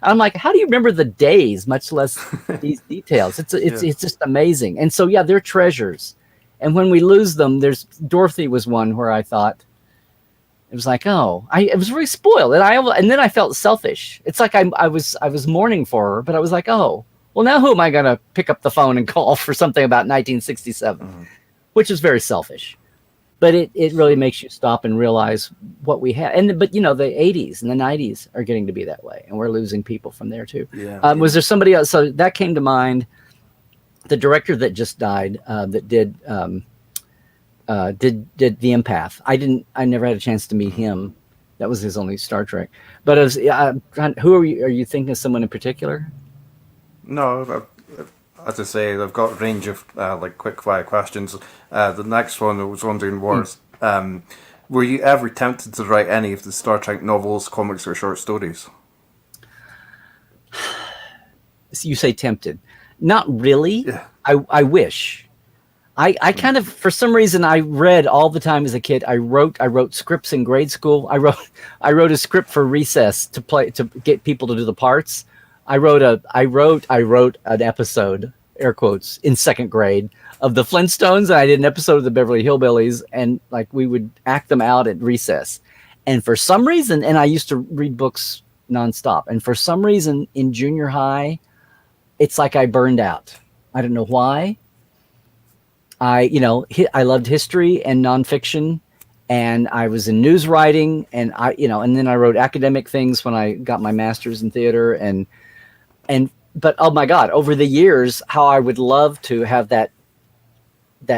I'm like, how do you remember the days, much less these details? It's just amazing. And so, yeah, they're treasures. And when we lose them, Dorothy was one where I thought, it was like, I was really spoiled. And then I felt selfish. It's like I was mourning for her, but I was like, well, now who am I going to pick up the phone and call for something about 1967, which is very selfish. But it really makes you stop and realize what we had. But the 80s and the 90s are getting to be that way, and we're losing people from there too. Yeah. Was there somebody else? So that came to mind. The director that just died, that did The Empath. I never had a chance to meet him. That was his only Star Trek. But who are you thinking of someone in particular? No, as I say, I've got a range of quick fire questions. The next one I was wondering was, were you ever tempted to write any of the Star Trek novels, comics, or short stories? You say tempted. Not really. Yeah. I wish. I kind of, for some reason, I read all the time as a kid. I wrote scripts in grade school. I wrote a script for recess to get people to do the parts. I wrote an episode, air quotes, in second grade of the Flintstones, and I did an episode of the Beverly Hillbillies, and we would act them out at recess. And for some reason, and I used to read books nonstop, and for some reason in junior high, it's like I burned out. I don't know why. I loved history and nonfiction, and I was in news writing, and and then I wrote academic things when I got my master's in theater, but oh my God, over the years, how I would love to have that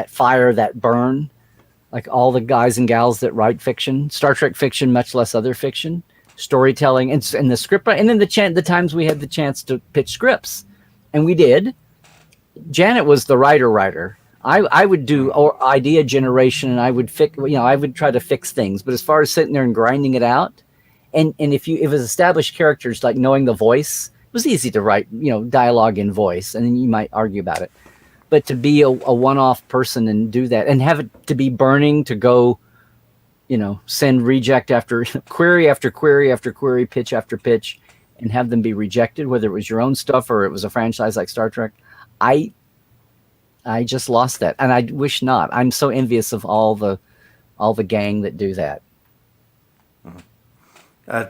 fire, that burn, like all the guys and gals that write fiction, Star Trek fiction, much less other fiction, storytelling, and the script, and then the times we had the chance to pitch scripts, and we did. Janet was the writer. I would do idea generation, and I would I would try to fix things. But as far as sitting there and grinding it out, and if it was established characters, like knowing the voice, it was easy to write, dialogue in voice, and then you might argue about it. But to be a one-off person and do that, and have it to be burning to go, send reject after query after query after query, pitch after pitch, and have them be rejected, whether it was your own stuff or it was a franchise like Star Trek, I just lost that, and I wish not. I'm so envious of all the gang that do that.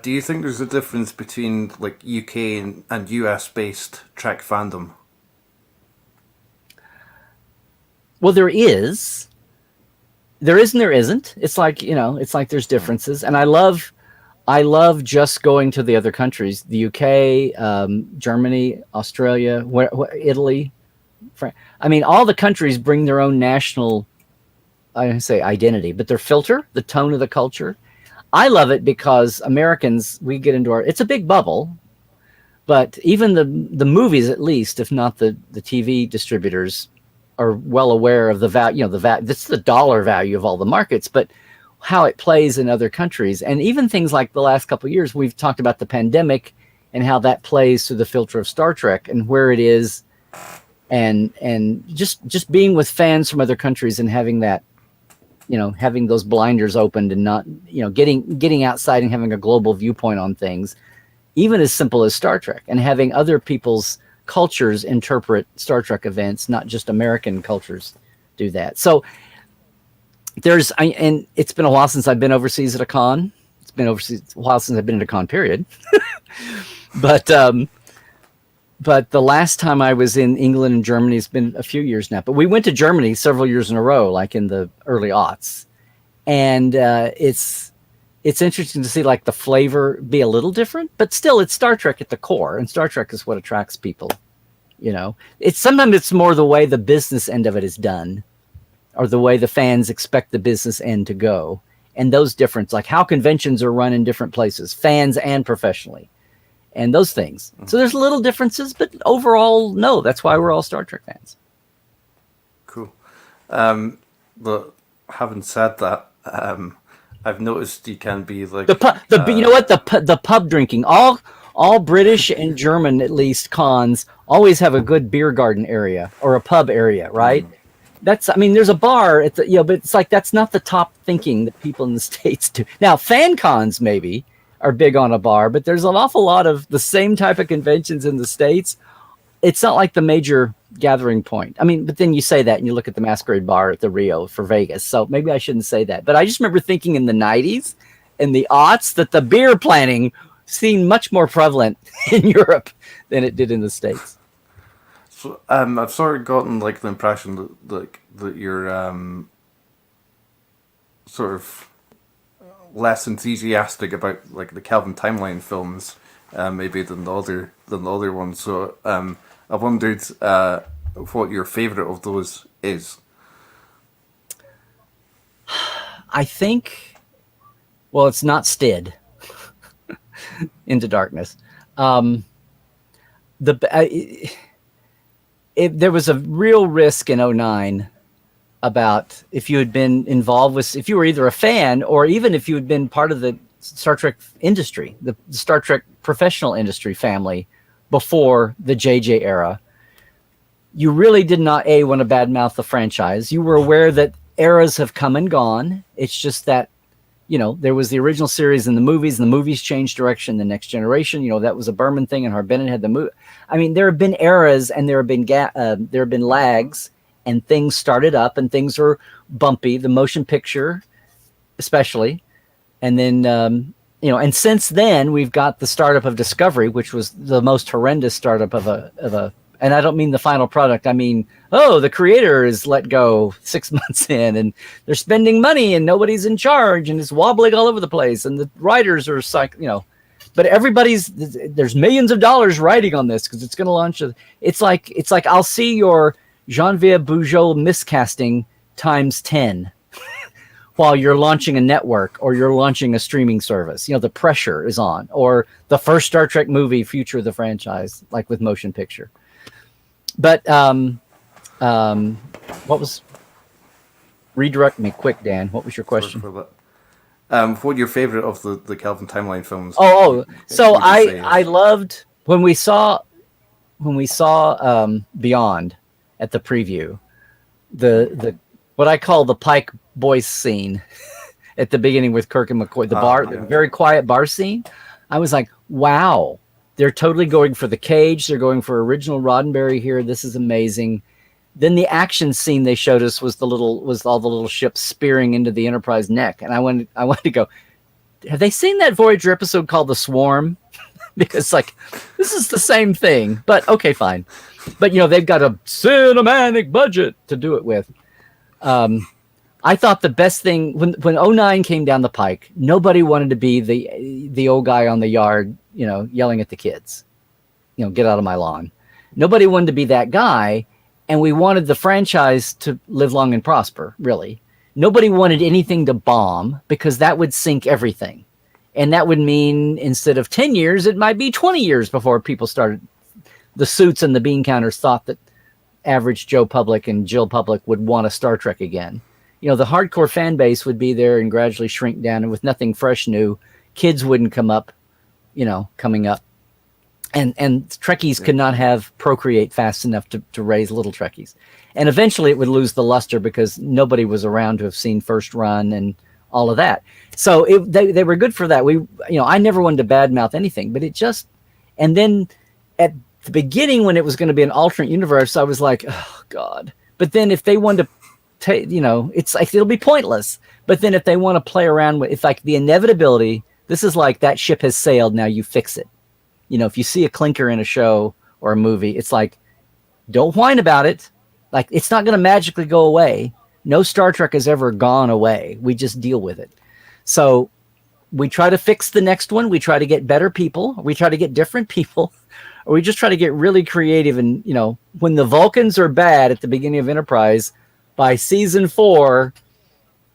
Do you think there's a difference between UK and US based Trek fandom? Well, there is. There is and there isn't. It's like there's differences, and I love just going to the other countries, the UK, Germany, Australia, Italy. I mean, all the countries bring their own national, I don't say identity, but their filter, the tone of the culture. I love it because Americans, we get into it's a big bubble, but even the movies, at least, if not the TV distributors, are well aware of the value, this is the dollar value of all the markets, but how it plays in other countries. And even things like the last couple of years, we've talked about the pandemic and how that plays through the filter of Star Trek and where it is. And just being with fans from other countries and having that, having those blinders opened and not, getting outside and having a global viewpoint on things, even as simple as Star Trek, and having other people's cultures interpret Star Trek events, not just American cultures do that. So and it's been a while since I've been overseas at a con. It's been a while since I've been at a con, period. But the last time I was in England and Germany has been a few years now. But we went to Germany several years in a row, like in the early aughts. And it's interesting to see like the flavor be a little different, but still it's Star Trek at the core. And Star Trek is what attracts people. Sometimes it's more the way the business end of it is done, or the way the fans expect the business end to go. And those differences, like how conventions are run in different places, fans and professionally, and those things. So there's little differences, but overall, no, that's why we're all Star Trek fans. Cool. But having said that, I've noticed you can be like the pub drinking, all British and German, at least cons, always have a good beer garden area or a pub area, right? There's a bar at the, but it's like, that's not the top thinking that people in the States do. Now, fan cons maybe are big on a bar, but there's an awful lot of the same type of conventions in the States. It's not like the major gathering point. But then you say that and you look at the Masquerade Bar at the Rio for Vegas. So maybe I shouldn't say that. But I just remember thinking in the 90s and the aughts that the beer planning seemed much more prevalent in Europe than it did in the States. So I've sort of gotten like the impression that you're sort of less enthusiastic about like the Kelvin Timeline films, maybe than the other ones. So I wondered what your favorite of those is. I think, well, it's not Stid. Into Darkness. There was a real risk in 2009 about if you had been involved with, if you were either a fan or even if you had been part of the Star Trek industry, the Star Trek professional industry family before the JJ era, you really did not want to badmouth the franchise. You were aware that eras have come and gone. It's just that, there was the original series and the movies changed direction. The Next Generation, that was a Berman thing, and Harbin had the movie. There have been eras and there have been lags, and things started up and things were bumpy. The motion picture, especially, and then and since then we've got the startup of Discovery, which was the most horrendous startup of a. And I don't mean the final product. I mean, the creator is let go 6 months in, and they're spending money, and nobody's in charge, and it's wobbling all over the place, and the writers are but there's millions of dollars writing on this because it's going to launch. It's like I'll see your Geneviève Bujold miscasting times 10 while you're launching a network or you're launching a streaming service. The pressure is on, or the first Star Trek movie, future of the franchise, like with motion picture. But what was? Redirect me quick, Dan. What was your question? What your favorite of the Kelvin Timeline films? So I loved when we saw Beyond at the preview, the what I call the Pike Boys scene at the beginning with Kirk and McCoy, the very quiet bar scene. I was like, wow. They're totally going for the cage. They're going for original Roddenberry here. This is amazing. Then the action scene they showed us was all the little ships spearing into the Enterprise neck. And I wanted to go, have they seen that Voyager episode called The Swarm? Because this is the same thing, but okay, fine. But they've got a cinematic budget to do it with. I thought the best thing when 2009 came down the pike, nobody wanted to be the old guy on the yard, yelling at the kids, get out of my lawn. Nobody wanted to be that guy, and we wanted the franchise to live long and prosper, really. Nobody wanted anything to bomb because that would sink everything. And that would mean instead of 10 years, it might be 20 years before people started, the suits and the bean counters thought that, average Joe Public and Jill Public would want a Star Trek again. You know, the hardcore fan base would be there and gradually shrink down, and with nothing fresh new, kids wouldn't coming up. And Trekkies could not have procreate fast enough to raise little Trekkies. And eventually it would lose the luster because nobody was around to have seen first run and all of that. So they were good for that. I never wanted to badmouth anything, but and then at the beginning when it was going to be an alternate universe, I was like, oh God. But then if they wanted to it's like, it'll be pointless. But then if they want to play around with, it's like the inevitability, this is like that ship has sailed, now you fix it. If you see a clinker in a show or a movie, it's like, don't whine about it. Like, it's not going to magically go away. No Star Trek has ever gone away. We just deal with it. So we try to fix the next one. We try to get better people. We try to get different people. Or we just try to get really creative. And, when the Vulcans are bad at the beginning of Enterprise, by season 4,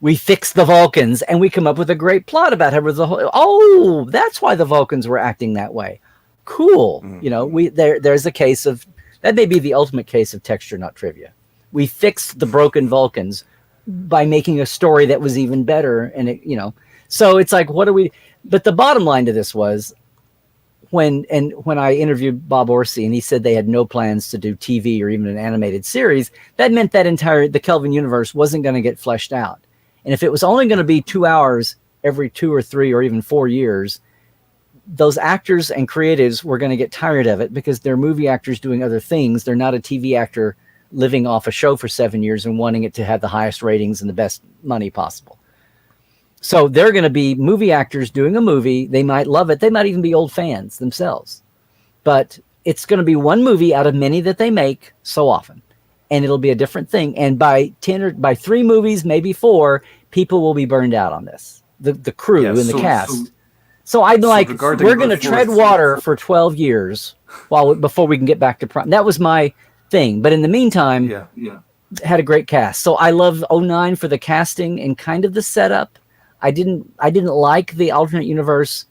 we fix the Vulcans and we come up with a great plot about how that's why the Vulcans were acting that way. Cool. Mm-hmm. There's a case of, that may be the ultimate case of texture, not trivia. We fixed the broken Vulcans by making a story that was even better. And so it's like, but the bottom line to this was when I interviewed Bob Orsi and he said they had no plans to do TV or even an animated series, that meant that the Kelvin universe wasn't going to get fleshed out. And if it was only going to be 2 hours every 2 or 3 or even 4 years, those actors and creatives were going to get tired of it because they're movie actors doing other things. They're not a TV actor living off a show for 7 years and wanting it to have the highest ratings and the best money possible. So they're going to be movie actors doing a movie. They might love it. They might even be old fans themselves. But it's going to be one movie out of many that they make so often. And it'll be a different thing. And by 3 movies, maybe 4, people will be burned out on this. The crew and the cast. So I'm like, we're going to tread water for 12 years before we can get back to prime. That was my thing. But in the meantime, had a great cast. So I love 09 for the casting and kind of the setup. I didn't like the alternate universe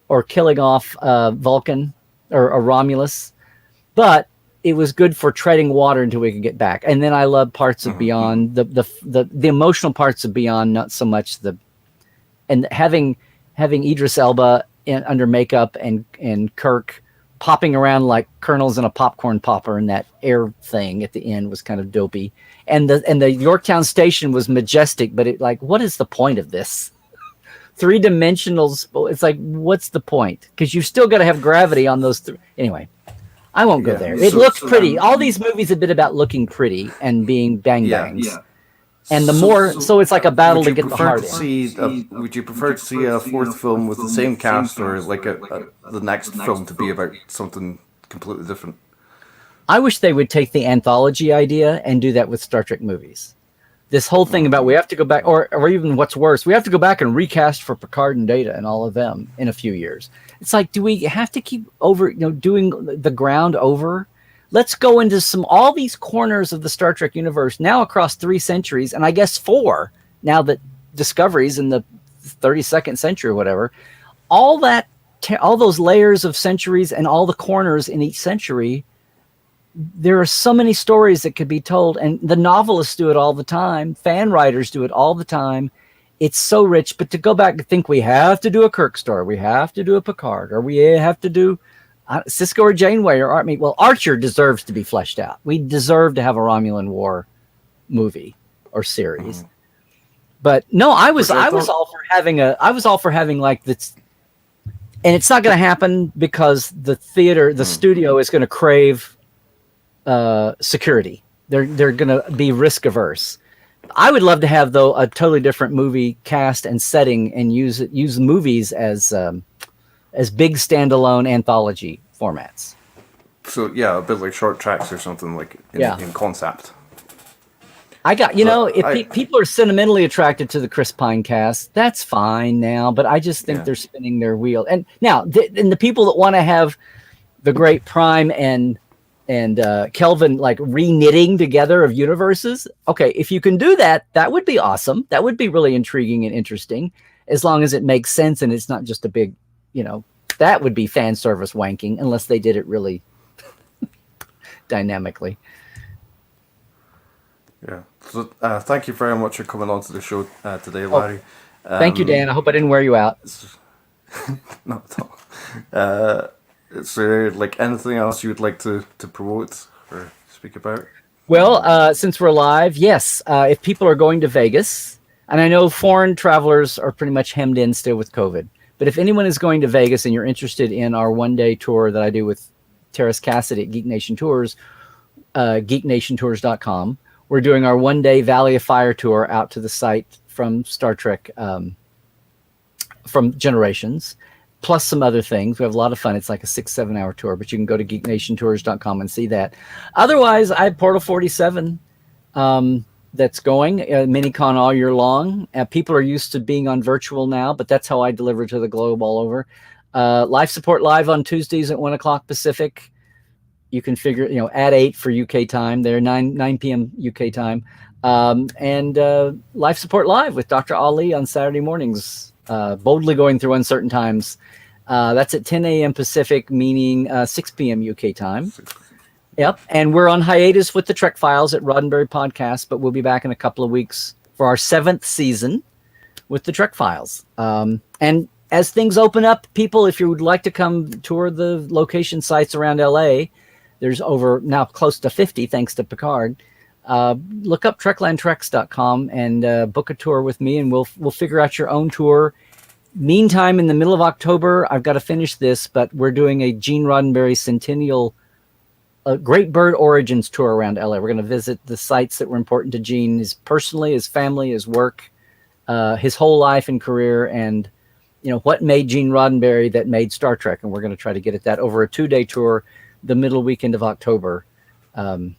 or killing off Vulcan or Romulus, but it was good for treading water until we could get back. And then I love parts of Beyond, the emotional parts of Beyond, not so much and having Idris Elba under makeup and Kirk popping around like kernels in a popcorn popper in that air thing at the end was kind of dopey. And the Yorktown station was majestic, but what is the point of this? 3-dimensional. It's like, what's the point? Because you've still got to have gravity on those. Anyway, I won't go there. It looks pretty. All these movies have been about looking pretty and being bang bangs. Yeah. And so it's like a battle to get the heart in. Would you prefer to see a 4th film with the same cast, or like the next film to be about something completely different? I wish they would take the anthology idea and do that with Star Trek movies. This whole thing about we have to go back, or even what's worse, we have to go back and recast for Picard and Data and all of them in a few years. It's like, do we have to keep doing the ground over? Let's go into all these corners of the Star Trek universe now across 3 centuries, and I guess 4 now that Discovery's in the 32nd century or whatever. All those layers of centuries and all the corners in each century. There are so many stories that could be told, and the novelists do it all the time. Fan writers do it all the time. It's so rich, but to go back and think we have to do a Kirk story, we have to do a Picard, or we have to do Cisco or Janeway or Archer. Well, Archer deserves to be fleshed out. We deserve to have a Romulan War movie or series. But no, I was all for having like this, and it's not going to happen because the studio is going to crave security. They're going to be risk averse. I would love to have a totally different movie cast and setting and use movies as big standalone anthology formats. So a bit like short tracks or something like in concept. I got if people are sentimentally attracted to the Chris Pine cast, that's fine now. But I just think they're spinning their wheel. And now and the people that want to have the great Prime and Kelvin like re-knitting together of universes. Okay, if you can do that, that would be awesome. That would be really intriguing and interesting, as long as it makes sense and it's not just a big, that would be fan service wanking unless they did it really dynamically. Yeah. So thank you very much for coming on to the show today, Larry. Thank you, Dan. I hope I didn't wear you out. Not at all. Is there like anything else you would like to promote or speak about? Well, since we're live, yes. If people are going to Vegas, and I know foreign travelers are pretty much hemmed in still with COVID, but if anyone is going to Vegas and you're interested in our one-day tour that I do with Terrace Cassidy at Geek Nation Tours, geeknationtours.com, we're doing our one-day Valley of Fire tour out to the site from Star Trek, from Generations, plus some other things. We have a lot of fun. It's like a 6-7 hour tour, but you can go to geeknationtours.com and see that. Otherwise, I have Portal 47 that's going, Minicon all year long. People are used to being on virtual now, but that's how I deliver to the globe all over. Life Support Live on Tuesdays at 1 o'clock Pacific. You can figure, at 8 for UK time. They're 9 p.m. UK time. And Life Support Live with Dr. Ali on Saturday mornings. Boldly going through uncertain times. That's at 10 a.m. Pacific, meaning 6 p.m. UK time. Yep. And we're on hiatus with the Trek Files at Roddenberry Podcast, but we'll be back in a couple of weeks for our 7th season with the Trek Files. And as things open up, people, if you would like to come tour the location sites around LA, there's over now close to 50, thanks to Picard. Look up treklandtreks.com and book a tour with me, and we'll figure out your own tour. Meantime, in the middle of October, I've got to finish this, but we're doing a Gene Roddenberry Centennial Great Bird Origins tour around LA. We're going to visit the sites that were important to Gene, his personally, his family, his work, his whole life and career, and what made Gene Roddenberry that made Star Trek. And we're going to try to get at that over a 2-day tour, the middle weekend of October. And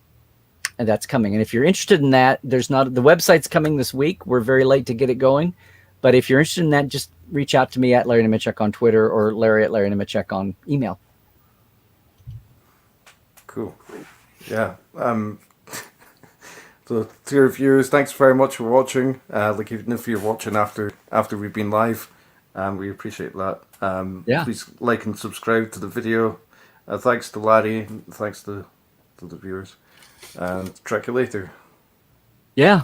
that's coming. And if you're interested in that, the website's coming this week. We're very late to get it going. But if you're interested in that, just reach out to me at Larry Nemecek on Twitter or Larry at Larry Nemecek on email. Cool. Yeah. So to your viewers, thanks very much for watching. Like even if you're watching after we've been live, we appreciate that. Please like and subscribe to the video. Thanks to Larry. Thanks to the viewers. And track you later. Yeah.